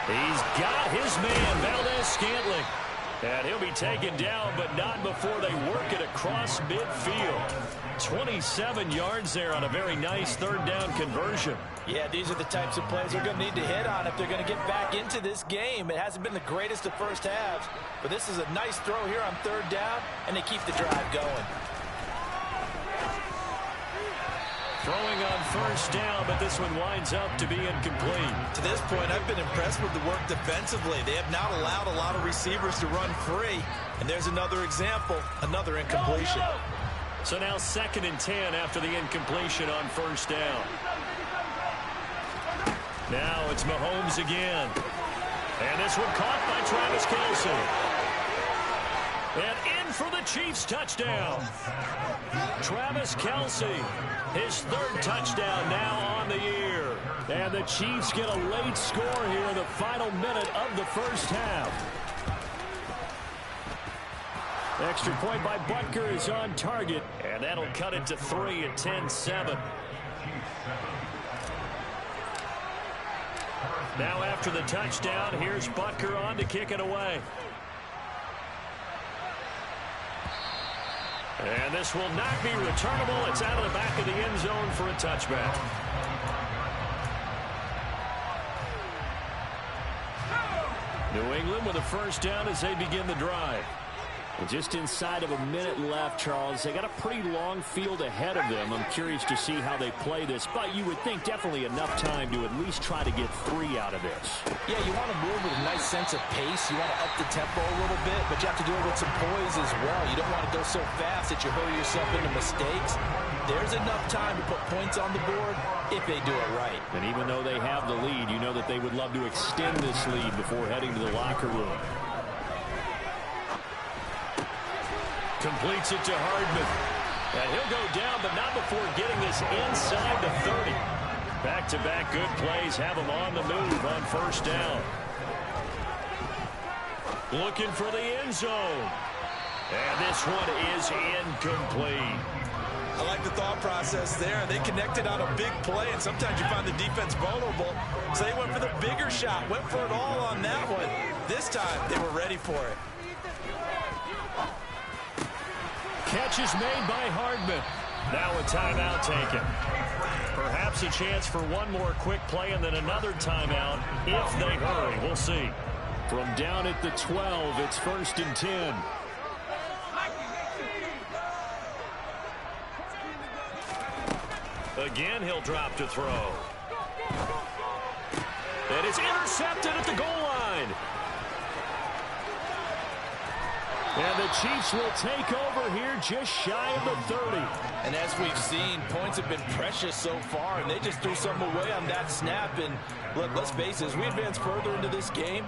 He's got his man, Valdez-Scantling. And he'll be taken down, but not before they work it across midfield. 27 yards there on a very nice 3rd down conversion. Yeah, these are the types of plays they're going to need to hit on if they're going to get back into this game. It hasn't been the greatest of first halves, but this is a nice throw here on 3rd down, and they keep the drive going. Throwing on 1st down, but this one winds up to be incomplete. To this point, I've been impressed with the work defensively. They have not allowed a lot of receivers to run free. And there's another example, another incompletion. So now 2nd and 10 after the incompletion on 1st down. Now it's Mahomes again. And this one caught by Travis Kelce. And in for the Chiefs touchdown. Travis Kelce, his 3rd touchdown now on the year. And the Chiefs get a late score here in the final minute of the first half. Extra point by Butker is on target, and that'll cut it to 3 at 10-7. Now after the touchdown, here's Butker on to kick it away. And this will not be returnable. It's out of the back of the end zone for a touchback. New England with a 1st down as they begin the drive. And just inside of a minute left, Charles. They got a pretty long field ahead of them. I'm curious to see how they play this, but you would think definitely enough time to at least try to get 3 out of this. Yeah, you want to move with a nice sense of pace. You want to up the tempo a little bit, but you have to do it with some poise as well. You don't want to go so fast that you hurry yourself into mistakes. There's enough time to put points on the board if they do it right. And even though they have the lead, you know that they would love to extend this lead before heading to the locker room. Completes it to Hardman. And he'll go down, but not before getting this inside the 30. Back-to-back good plays have him on the move on 1st down. Looking for the end zone. And this one is incomplete. I like the thought process there. They connected on a big play, and sometimes you find the defense vulnerable. So they went for the bigger shot, went for it all on that one. This time, they were ready for it. Catch is made by Hardman. Now a timeout taken. Perhaps a chance for one more quick play and then another timeout if they hurry. We'll see. From down at the 12, it's 1st and 10. Again, he'll drop to throw. And it's intercepted at the goal line. And the Chiefs will take over here just shy of the 30. And as we've seen, points have been precious so far, and they just threw some away on that snap. And look, let's face it, as we advance further into this game,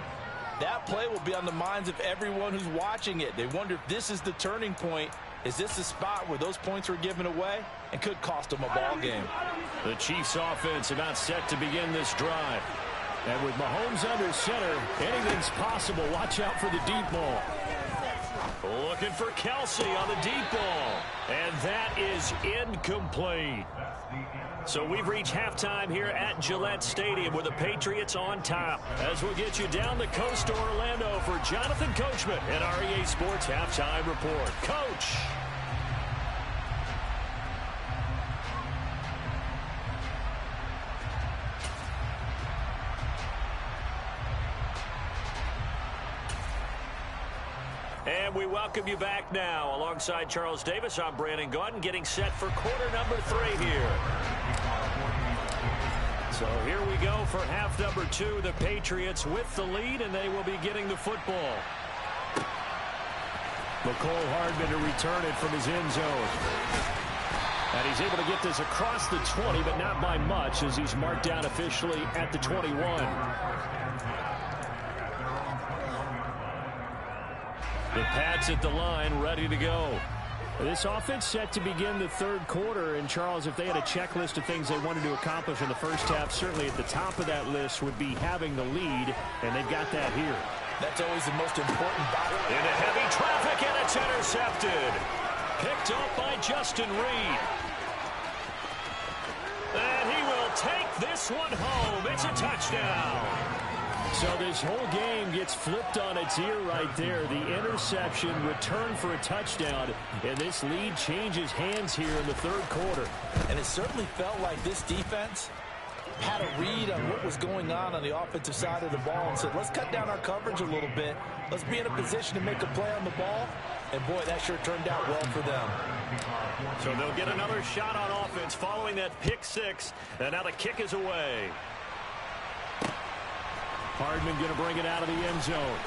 that play will be on the minds of everyone who's watching it. They wonder if this is the turning point. Is this the spot where those points were given away and could cost them a ball game? The Chiefs offense about set to begin this drive. And with Mahomes under center, anything's possible. Watch out for the deep ball. Looking for Kelce on the deep ball. And that is incomplete. So we've reached halftime here at Gillette Stadium with the Patriots on top. As we get you down the coast to Orlando for Jonathan Coachman and our EA Sports Halftime Report. Coach. And we welcome you back now. Alongside Charles Davis, I'm Brandon Gaudin, getting set for quarter number 3 here. So here we go for half number 2. The Patriots with the lead, and they will be getting the football. Mecole Hardman to return it from his end zone. And he's able to get this across the 20, but not by much, as he's marked down officially at the 21. The Pats at the line, ready to go. This offense set to begin the third quarter. And, Charles, if they had a checklist of things they wanted to accomplish in the first half, certainly at the top of that list would be having the lead, and they've got that here. That's always the most important battle. Into heavy traffic, and it's intercepted. Picked off by Justin Reed. And he will take this one home. It's a touchdown. So this whole game gets flipped on its ear right there. The interception, return for a touchdown, and this lead changes hands here in the third quarter. And it certainly felt like this defense had a read on what was going on the offensive side of the ball and said, let's cut down our coverage a little bit. Let's be in a position to make a play on the ball. And, boy, that sure turned out well for them. So they'll get another shot on offense following that pick six. And now the kick is away. Hardman going to bring it out of the end zone.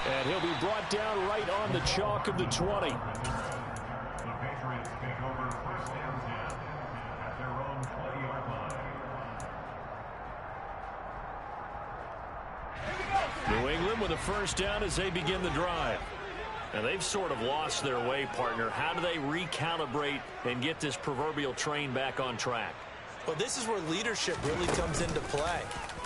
And he'll be brought down right on the chalk of the 20. New England with a first down as they begin the drive. And they've sort of lost their way, partner. How do they recalibrate and get this proverbial train back on track? Well, this is where leadership really comes into play.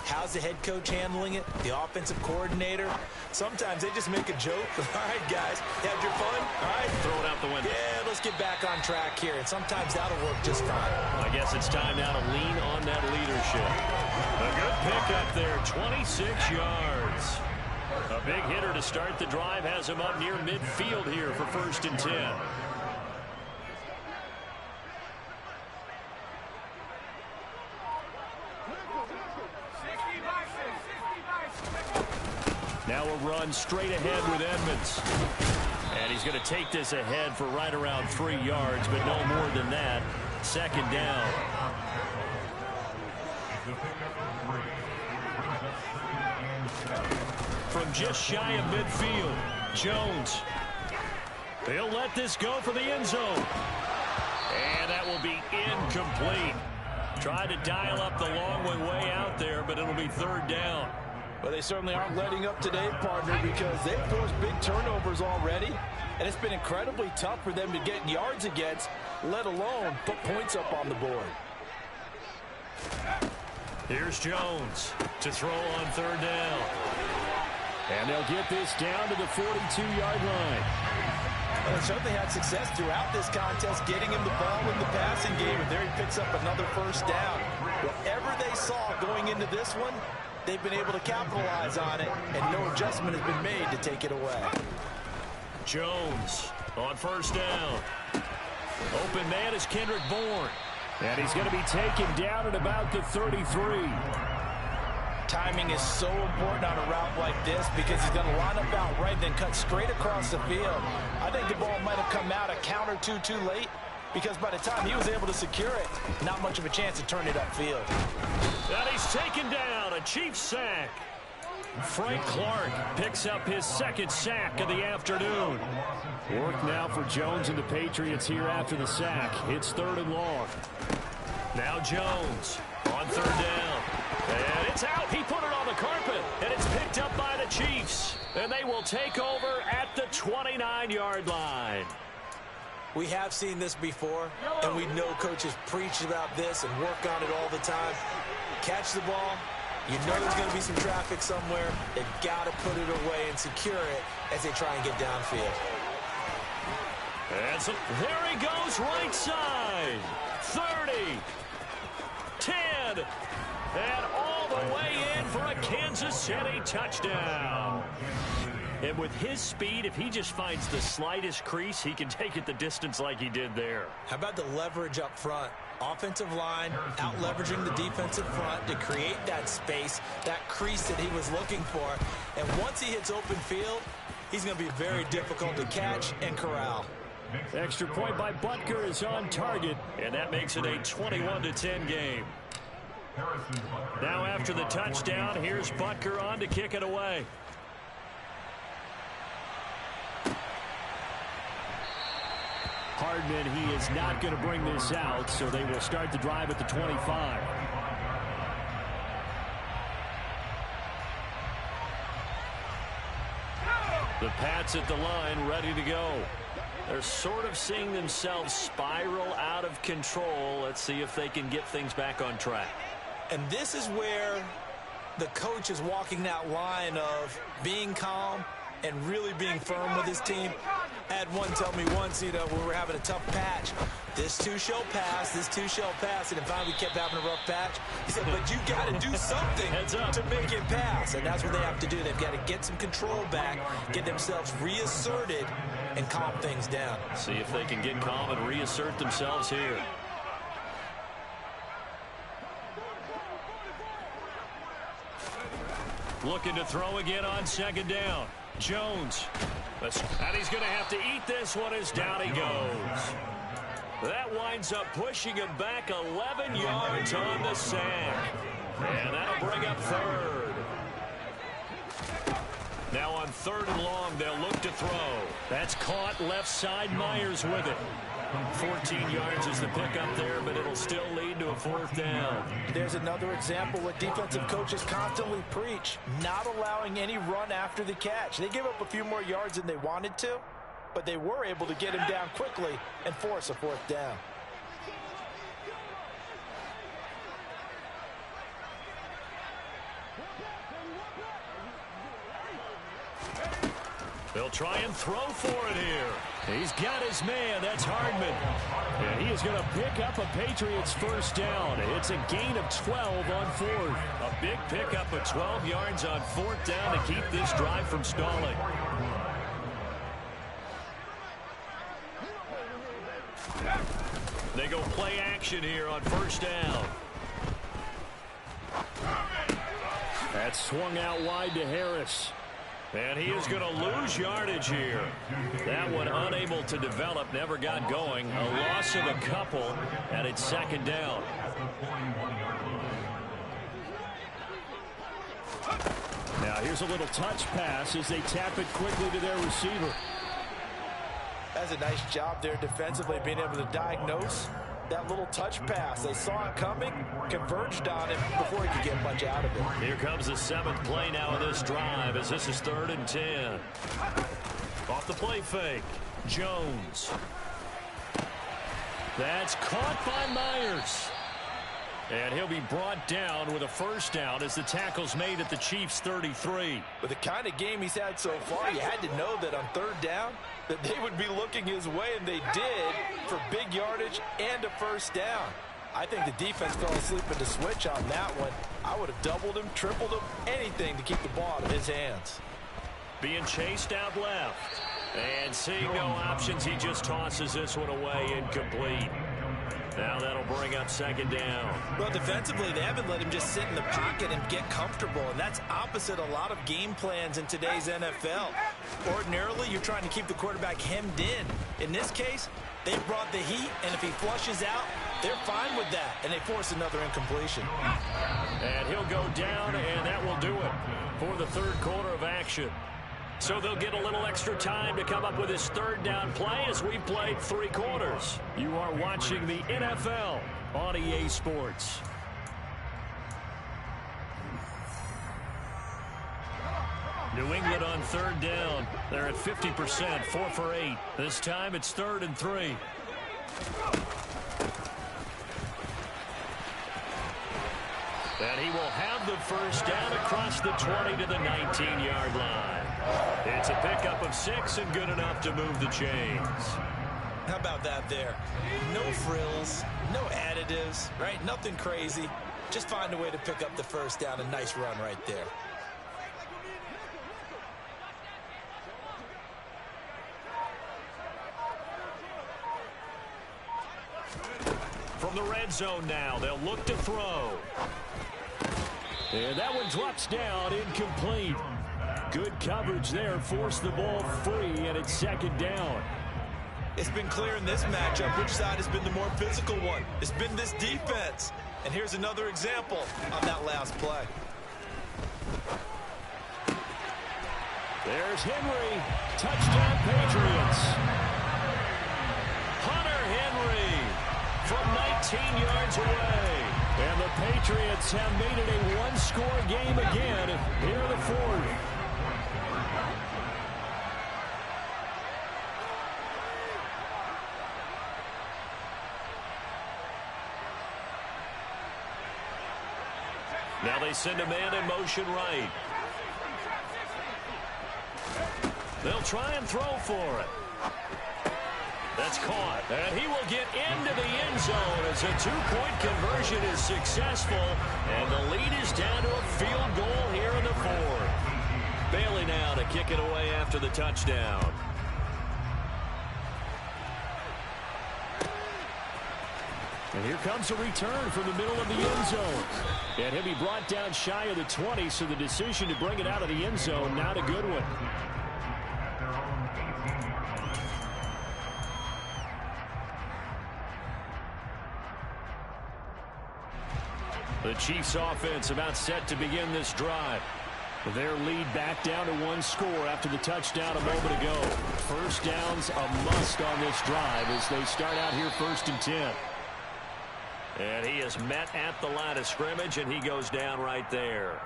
How's the head coach handling it? The offensive coordinator? Sometimes they just make a joke. All right, guys, you had your fun? All right. Throw it out the window. Yeah, let's get back on track here. And sometimes that'll work just fine. I guess it's time now to lean on that leadership. A good pick up there, 26 yards. A big hitter to start the drive has him up near midfield here for 1st and 10. Now a run straight ahead with Edmonds. And he's going to take this ahead for right around 3 yards, but no more than that. 2nd down. From just shy of midfield, Jones. He'll let this go for the end zone. And that will be incomplete. Tried to dial up the long way out there, but it'll be 3rd down. But they certainly aren't letting up today, partner, because they've forced big turnovers already. And it's been incredibly tough for them to get yards against, let alone put points up on the board. Here's Jones to throw on 3rd down. And they'll get this down to the 42-yard line. Well, they certainly had success throughout this contest, getting him the ball in the passing game, and there he picks up another 1st down. Whatever they saw going into this one, they've been able to capitalize on it, and no adjustment has been made to take it away. Jones on 1st down. Open man is Kendrick Bourne. And he's going to be taken down at about the 33. Timing is so important on a route like this because he's going to line up out right, then cut straight across the field. I think the ball might have come out a count or two too late because by the time he was able to secure it, not much of a chance to turn it upfield. And he's taken down, a Chiefs sack. Frank Clark picks up his 2nd sack of the afternoon. Work now for Jones and the Patriots here after the sack. It's 3rd and long. Now Jones on 3rd down. And it's out. He put it on the carpet. And it's picked up by the Chiefs. And they will take over at the 29-yard line. We have seen this before, and we know coaches preach about this and work on it all the time. Catch the ball. You know there's going to be some traffic somewhere. They've got to put it away and secure it as they try and get downfield. And so there he goes, right side. 30. 10. And all the way in for a Kansas City touchdown. And with his speed, if he just finds the slightest crease, he can take it the distance like he did there. How about the leverage up front? Offensive line out-leveraging the defensive front to create that space, that crease that he was looking for. And once he hits open field, he's going to be very difficult to catch and corral. Extra point by Butker is on target. And that makes it a 21-10 game. Now after the touchdown, here's Butker on to kick it away. Hardman. He is not going to bring this out, so they will start the drive at the 25. The Pats at the line, ready to go. They're sort of seeing themselves spiral out of control. Let's see if they can get things back on track. And this is where the coach is walking that line of being calm and really being firm with his team. I had one tell me once, when we were having a tough patch, this too shall pass, this too shall pass, and finally we kept having a rough patch. He said, but you got to do something to make it pass, and that's what they have to do. They've got to get some control back, get themselves reasserted, and calm things down. See if they can get calm and reassert themselves here. Looking to throw again on second down. Jones. And he's going to have to eat this one as down he goes. That winds up pushing him back 11 yards on the sack. And that'll bring up third. Now on third and long, they'll look to throw. That's caught left side. Myers with it. 14 yards is the pickup there, but it'll still lead to a fourth down. There's another example what defensive coaches constantly preach, not allowing any run after the catch. They gave up a few more yards than they wanted to, but they were able to get him down quickly and force a fourth down. They'll try and throw for it here. He's got his man. That's Hardman. And he is going to pick up a Patriots first down. It's a gain of 12 on fourth. A big pickup of 12 yards on fourth down to keep this drive from stalling. They go play action here on first down. That's swung out wide to Harris. And he is going to lose yardage here. That one unable to develop, never got going. A loss of a couple, and it's second down. Now here's a little touch pass as they tap it quickly to their receiver. That's a nice job there defensively, being able to diagnose that little touch pass. They saw it coming, converged on him before he could get much out of it. Here comes the seventh play now of this drive as this is 3rd and 10. Off the play fake. Jones. That's caught by Myers. And he'll be brought down with a first down as the tackle's made at the Chiefs' 33. With the kind of game he's had so far, you had to know that on third down that they would be looking his way, and they did, for big yardage and a first down. I think the defense fell asleep at the switch on that one. I would have doubled him, tripled him, anything to keep the ball out of his hands. Being chased out left. And seeing no options, he just tosses this one away, incomplete. Now that'll bring up second down. Well, defensively, they haven't let him just sit in the pocket and get comfortable, and that's opposite a lot of game plans in today's NFL. Ordinarily, you're trying to keep the quarterback hemmed in. In this case, they brought the heat, and if he flushes out, they're fine with that, and they force another incompletion. And he'll go down, and that will do it for the third quarter of action. So they'll get a little extra time to come up with his third down play as we've played 3 quarters. You are watching the NFL on EA Sports. New England on third down. They're at 50%, 4 for 8. This time it's 3rd and 3. And he will have the first down across the 20 to the 19-yard line. It's a pickup of 6 and good enough to move the chains. How about that there? No frills, no additives, right? Nothing crazy. Just find a way to pick up the first down. A nice run right there. From the red zone now, they'll look to throw. And that one drops down, incomplete. Good coverage there, forced the ball free, and it's second down. It's been clear in this matchup which side has been the more physical one. It's been this defense. And here's another example on that last play. There's Henry. Touchdown, Patriots. Hunt Henry from 19 yards away. And the Patriots have made it a one-score game again here in the fourth. Now they send a man in motion right. They'll try and throw for it. That's caught. And he will get into the end zone as a two-point conversion is successful. And the lead is down to a field goal here in the fourth. Bailey now to kick it away after the touchdown. And here comes a return from the middle of the end zone. And he'll be brought down shy of the 20, so the decision to bring it out of the end zone, not a good one. The Chiefs offense about set to begin this drive. Their lead back down to one score after the touchdown a moment ago. First down's a must on this drive as they start out here 1st and 10. And he is met at the line of scrimmage, and he goes down right there.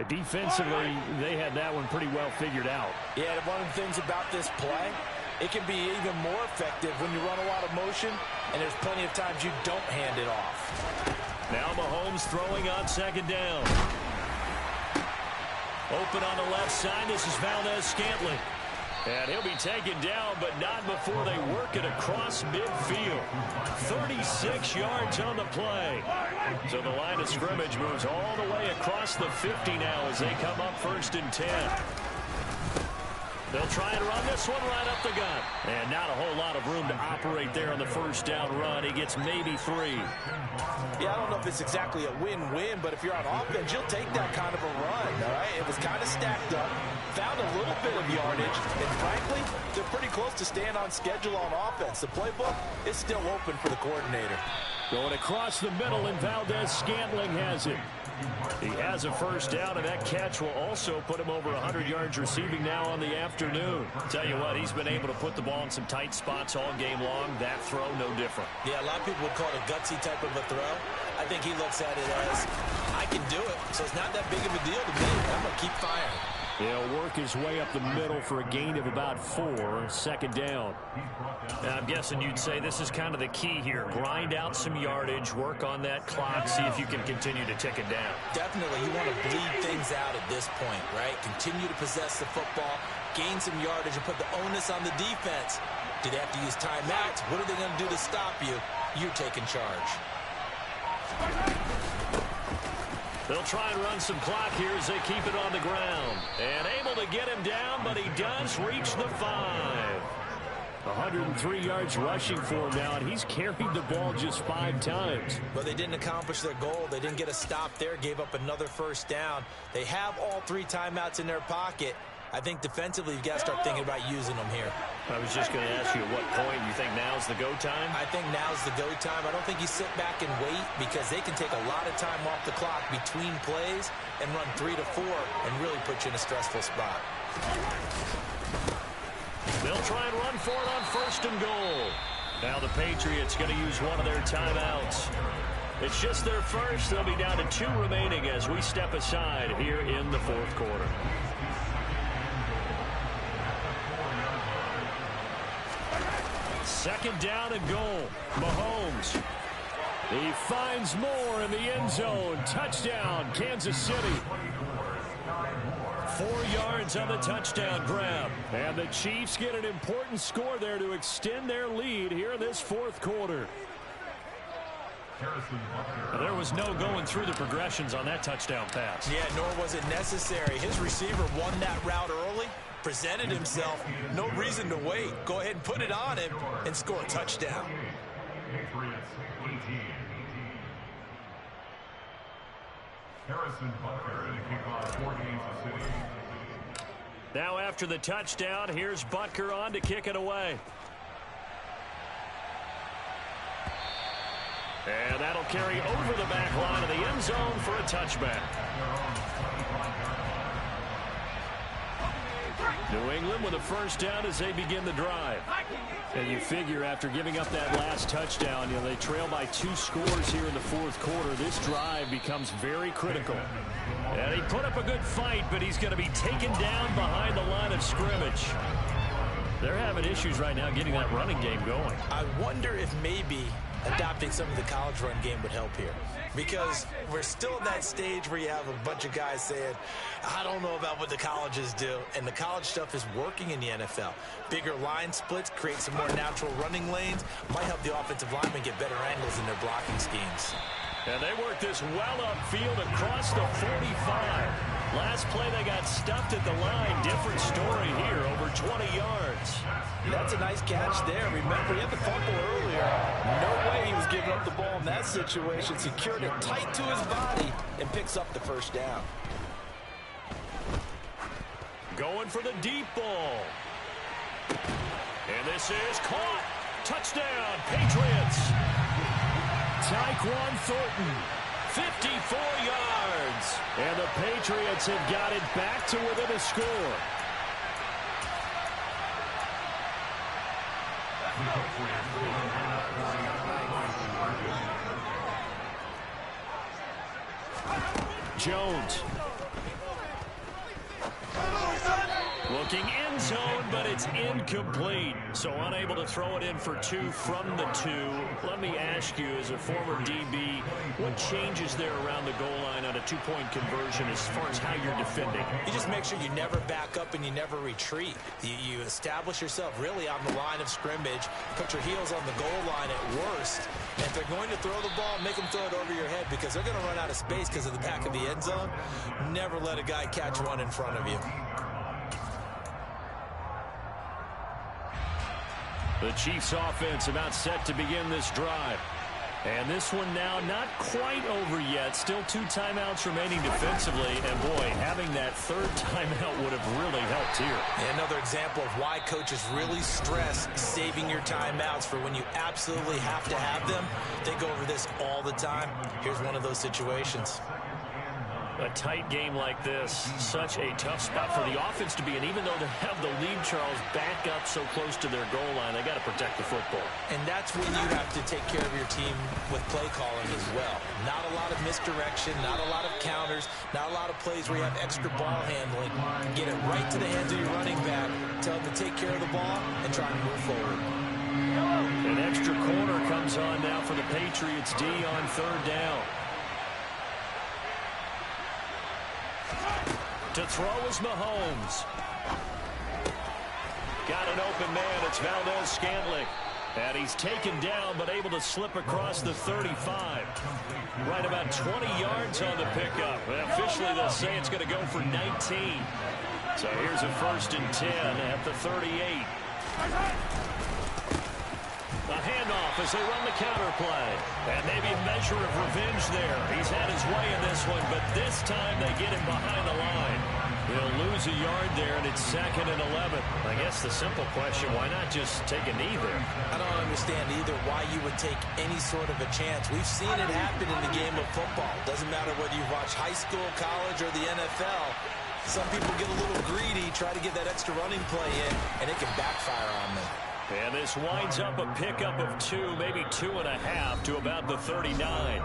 Defensively, they had that one pretty well figured out. Yeah, one of the things about this play, it can be even more effective when you run a lot of motion, and there's plenty of times you don't hand it off. Now Mahomes throwing on 2nd down. Open on the left side. This is Valdez-Scantling. And he'll be taken down, but not before they work it across midfield. 36 yards on the play. So the line of scrimmage moves all the way across the 50 now as they come up 1st and 10. They'll try and run this one right up the gut. And not a whole lot of room to operate there on the 1st down run. He gets maybe 3. Yeah, I don't know if it's exactly a win-win, but if you're on offense, you'll take that kind of a run, all right? It was kind of stacked up, found a little bit of yardage, and frankly, they're pretty close to staying on schedule on offense. The playbook is still open for the coordinator. Going across the middle, and Valdez-Scantling has it. He has a 1st down, and that catch will also put him over 100 yards receiving now on the afternoon. Tell you what, he's been able to put the ball in some tight spots all game long. That throw, no different. Yeah, a lot of people would call it a gutsy type of a throw. I think he looks at it as, I can do it, so it's not that big of a deal to me. I'm going to keep firing. He'll work his way up the middle for a gain of about 4, 2nd down. Now, I'm guessing you'd say this is kind of the key here. Grind out some yardage, work on that clock, see if you can continue to tick it down. Definitely, you want to bleed things out at this point, right? Continue to possess the football, gain some yardage, and put the onus on the defense. Do they have to use timeouts? What are they going to do to stop you? You're taking charge. They'll try and run some clock here as they keep it on the ground. And able to get him down, but he does reach the 5. 103 yards rushing for him now, and he's carried the ball just 5 times. But they didn't accomplish their goal. They didn't get a stop there, gave up another 1st down. They have all 3 timeouts in their pocket. I think defensively, you've got to start thinking about using them here. I was just going to ask you at what point you think now's the go time? I think now's the go time. I don't think you sit back and wait because they can take a lot of time off the clock between plays and run 3 to 4 and really put you in a stressful spot. They'll try and run for it on 1st and goal. Now the Patriots going to use one of their timeouts. It's just their first. They'll be down to 2 remaining as we step aside here in the 4th quarter. Second down and goal. Mahomes. He finds more in the end zone. Touchdown, Kansas City. 4 yards on the touchdown grab. And the Chiefs get an important score there to extend their lead here in this 4th quarter. There was no going through the progressions on that touchdown pass. Yeah, nor was it necessary. His receiver won that route early, presented himself. No reason to wait. Go ahead and put it on him and score a touchdown. Now after the touchdown, here's Butker on to kick it away. And that'll carry over the back line of the end zone for a touchback. New England with a first down as they begin the drive. And you figure after giving up that last touchdown, they trail by 2 scores here in the fourth quarter. This drive becomes very critical. And he put up a good fight, but he's going to be taken down behind the line of scrimmage. They're having issues right now getting that running game going. I wonder if maybe adopting some of the college run game would help here. Because we're still at that stage where you have a bunch of guys saying, I don't know about what the colleges do. And the college stuff is working in the NFL. Bigger line splits, create some more natural running lanes, might help the offensive linemen get better angles in their blocking schemes. And they work this well upfield across the 45. Last play they got stuffed at the line. Different story here, over 20 yards. That's a nice catch there. Remember, he had the fumble earlier. No way he was giving up the ball in that situation. Secured it tight to his body and picks up the first down. Going for the deep ball. And this is caught. Touchdown, Patriots. Tyquan Thornton, 54 yards. And the Patriots have got it back to within a score. Jones. Looking end zone, but it's incomplete. So unable to throw it in for 2 from the 2. Let me ask you, as a former DB, what changes there around the goal line on a 2-point conversion as far as how you're defending? You just make sure you never back up and you never retreat. You establish yourself really on the line of scrimmage, put your heels on the goal line at worst. And if they're going to throw the ball, make them throw it over your head because they're going to run out of space because of the back of the end zone. Never let a guy catch one in front of you. The Chiefs offense about set to begin this drive. And this one now not quite over yet. Still 2 timeouts remaining defensively. And boy, having that 3rd timeout would have really helped here. And another example of why coaches really stress saving your timeouts for when you absolutely have to have them. They go over this all the time. Here's one of those situations. A tight game like this, such a tough spot for the offense to be in. Even though they have the lead, Charles, back up so close to their goal line, they got to protect the football. And that's when you have to take care of your team with play calling as well. Not a lot of misdirection, not a lot of counters, not a lot of plays where you have extra ball handling. Get it right to the hands of your running back, tell them to take care of the ball, and try and move forward. An extra corner comes on now for the Patriots D on 3rd down. To throw is Mahomes. Got an open man. It's Valdez-Scantling. And he's taken down, but able to slip across the 35. Right about 20 yards on the pickup. And officially, they'll say it's going to go for 19. So here's a 1st and 10 at the 38. A handoff as they run the counter play. And maybe a measure of revenge there. He's had his way in this one, but this time they get him behind the line. He'll lose a yard there, and it's 2nd and 11. I guess the simple question, why not just take a knee there? I don't understand either why you would take any sort of a chance. We've seen it happen in the game of football. Doesn't matter whether you watch high school, college, or the NFL. Some people get a little greedy, try to get that extra running play in, and it can backfire on them. And this winds up a pickup of 2, maybe 2.5 to about the 39.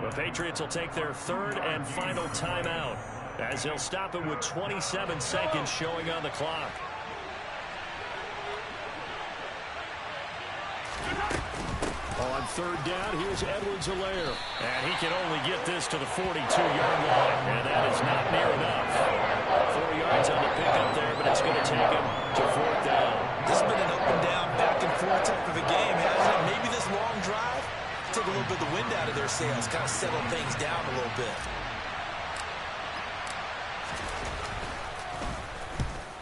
The Patriots will take their 3rd and final timeout as they'll stop it with 27 seconds showing on the clock. On 3rd down, here's Edwards-Helaire. And he can only get this to the 42-yard line, and that is not near enough. 4 yards on the pickup there, but it's going to take him to 4th down. This has been an up and down, back and forth type of a game, hasn't it? Maybe this long drive took a little bit of the wind out of their sails, kind of settled things down a little bit.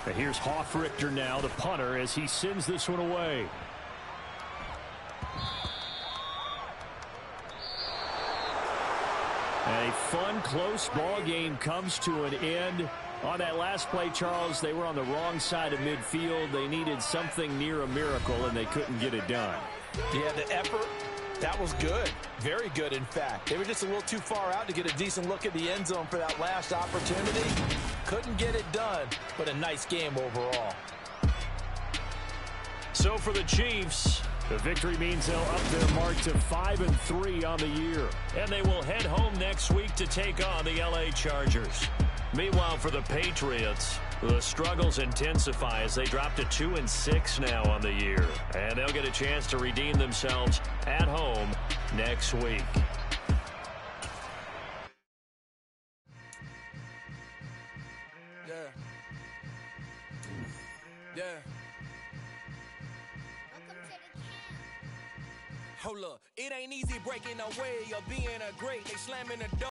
And here's Hofrichter now, the punter, as he sends this one away. A fun, close ball game comes to an end. On that last play, Charles, they were on the wrong side of midfield. They needed something near a miracle, and they couldn't get it done. Yeah, the effort, that was good. Very good, in fact. They were just a little too far out to get a decent look at the end zone for that last opportunity. Couldn't get it done, but a nice game overall. So for the Chiefs, the victory means they'll up their mark to 5-3 on the year. And they will head home next week to take on the LA Chargers. Meanwhile, for the Patriots, the struggles intensify as they drop to 2-6 now on the year. And they'll get a chance to redeem themselves at home next week. Hold up, it ain't easy breaking away or being a great. They slamming the door.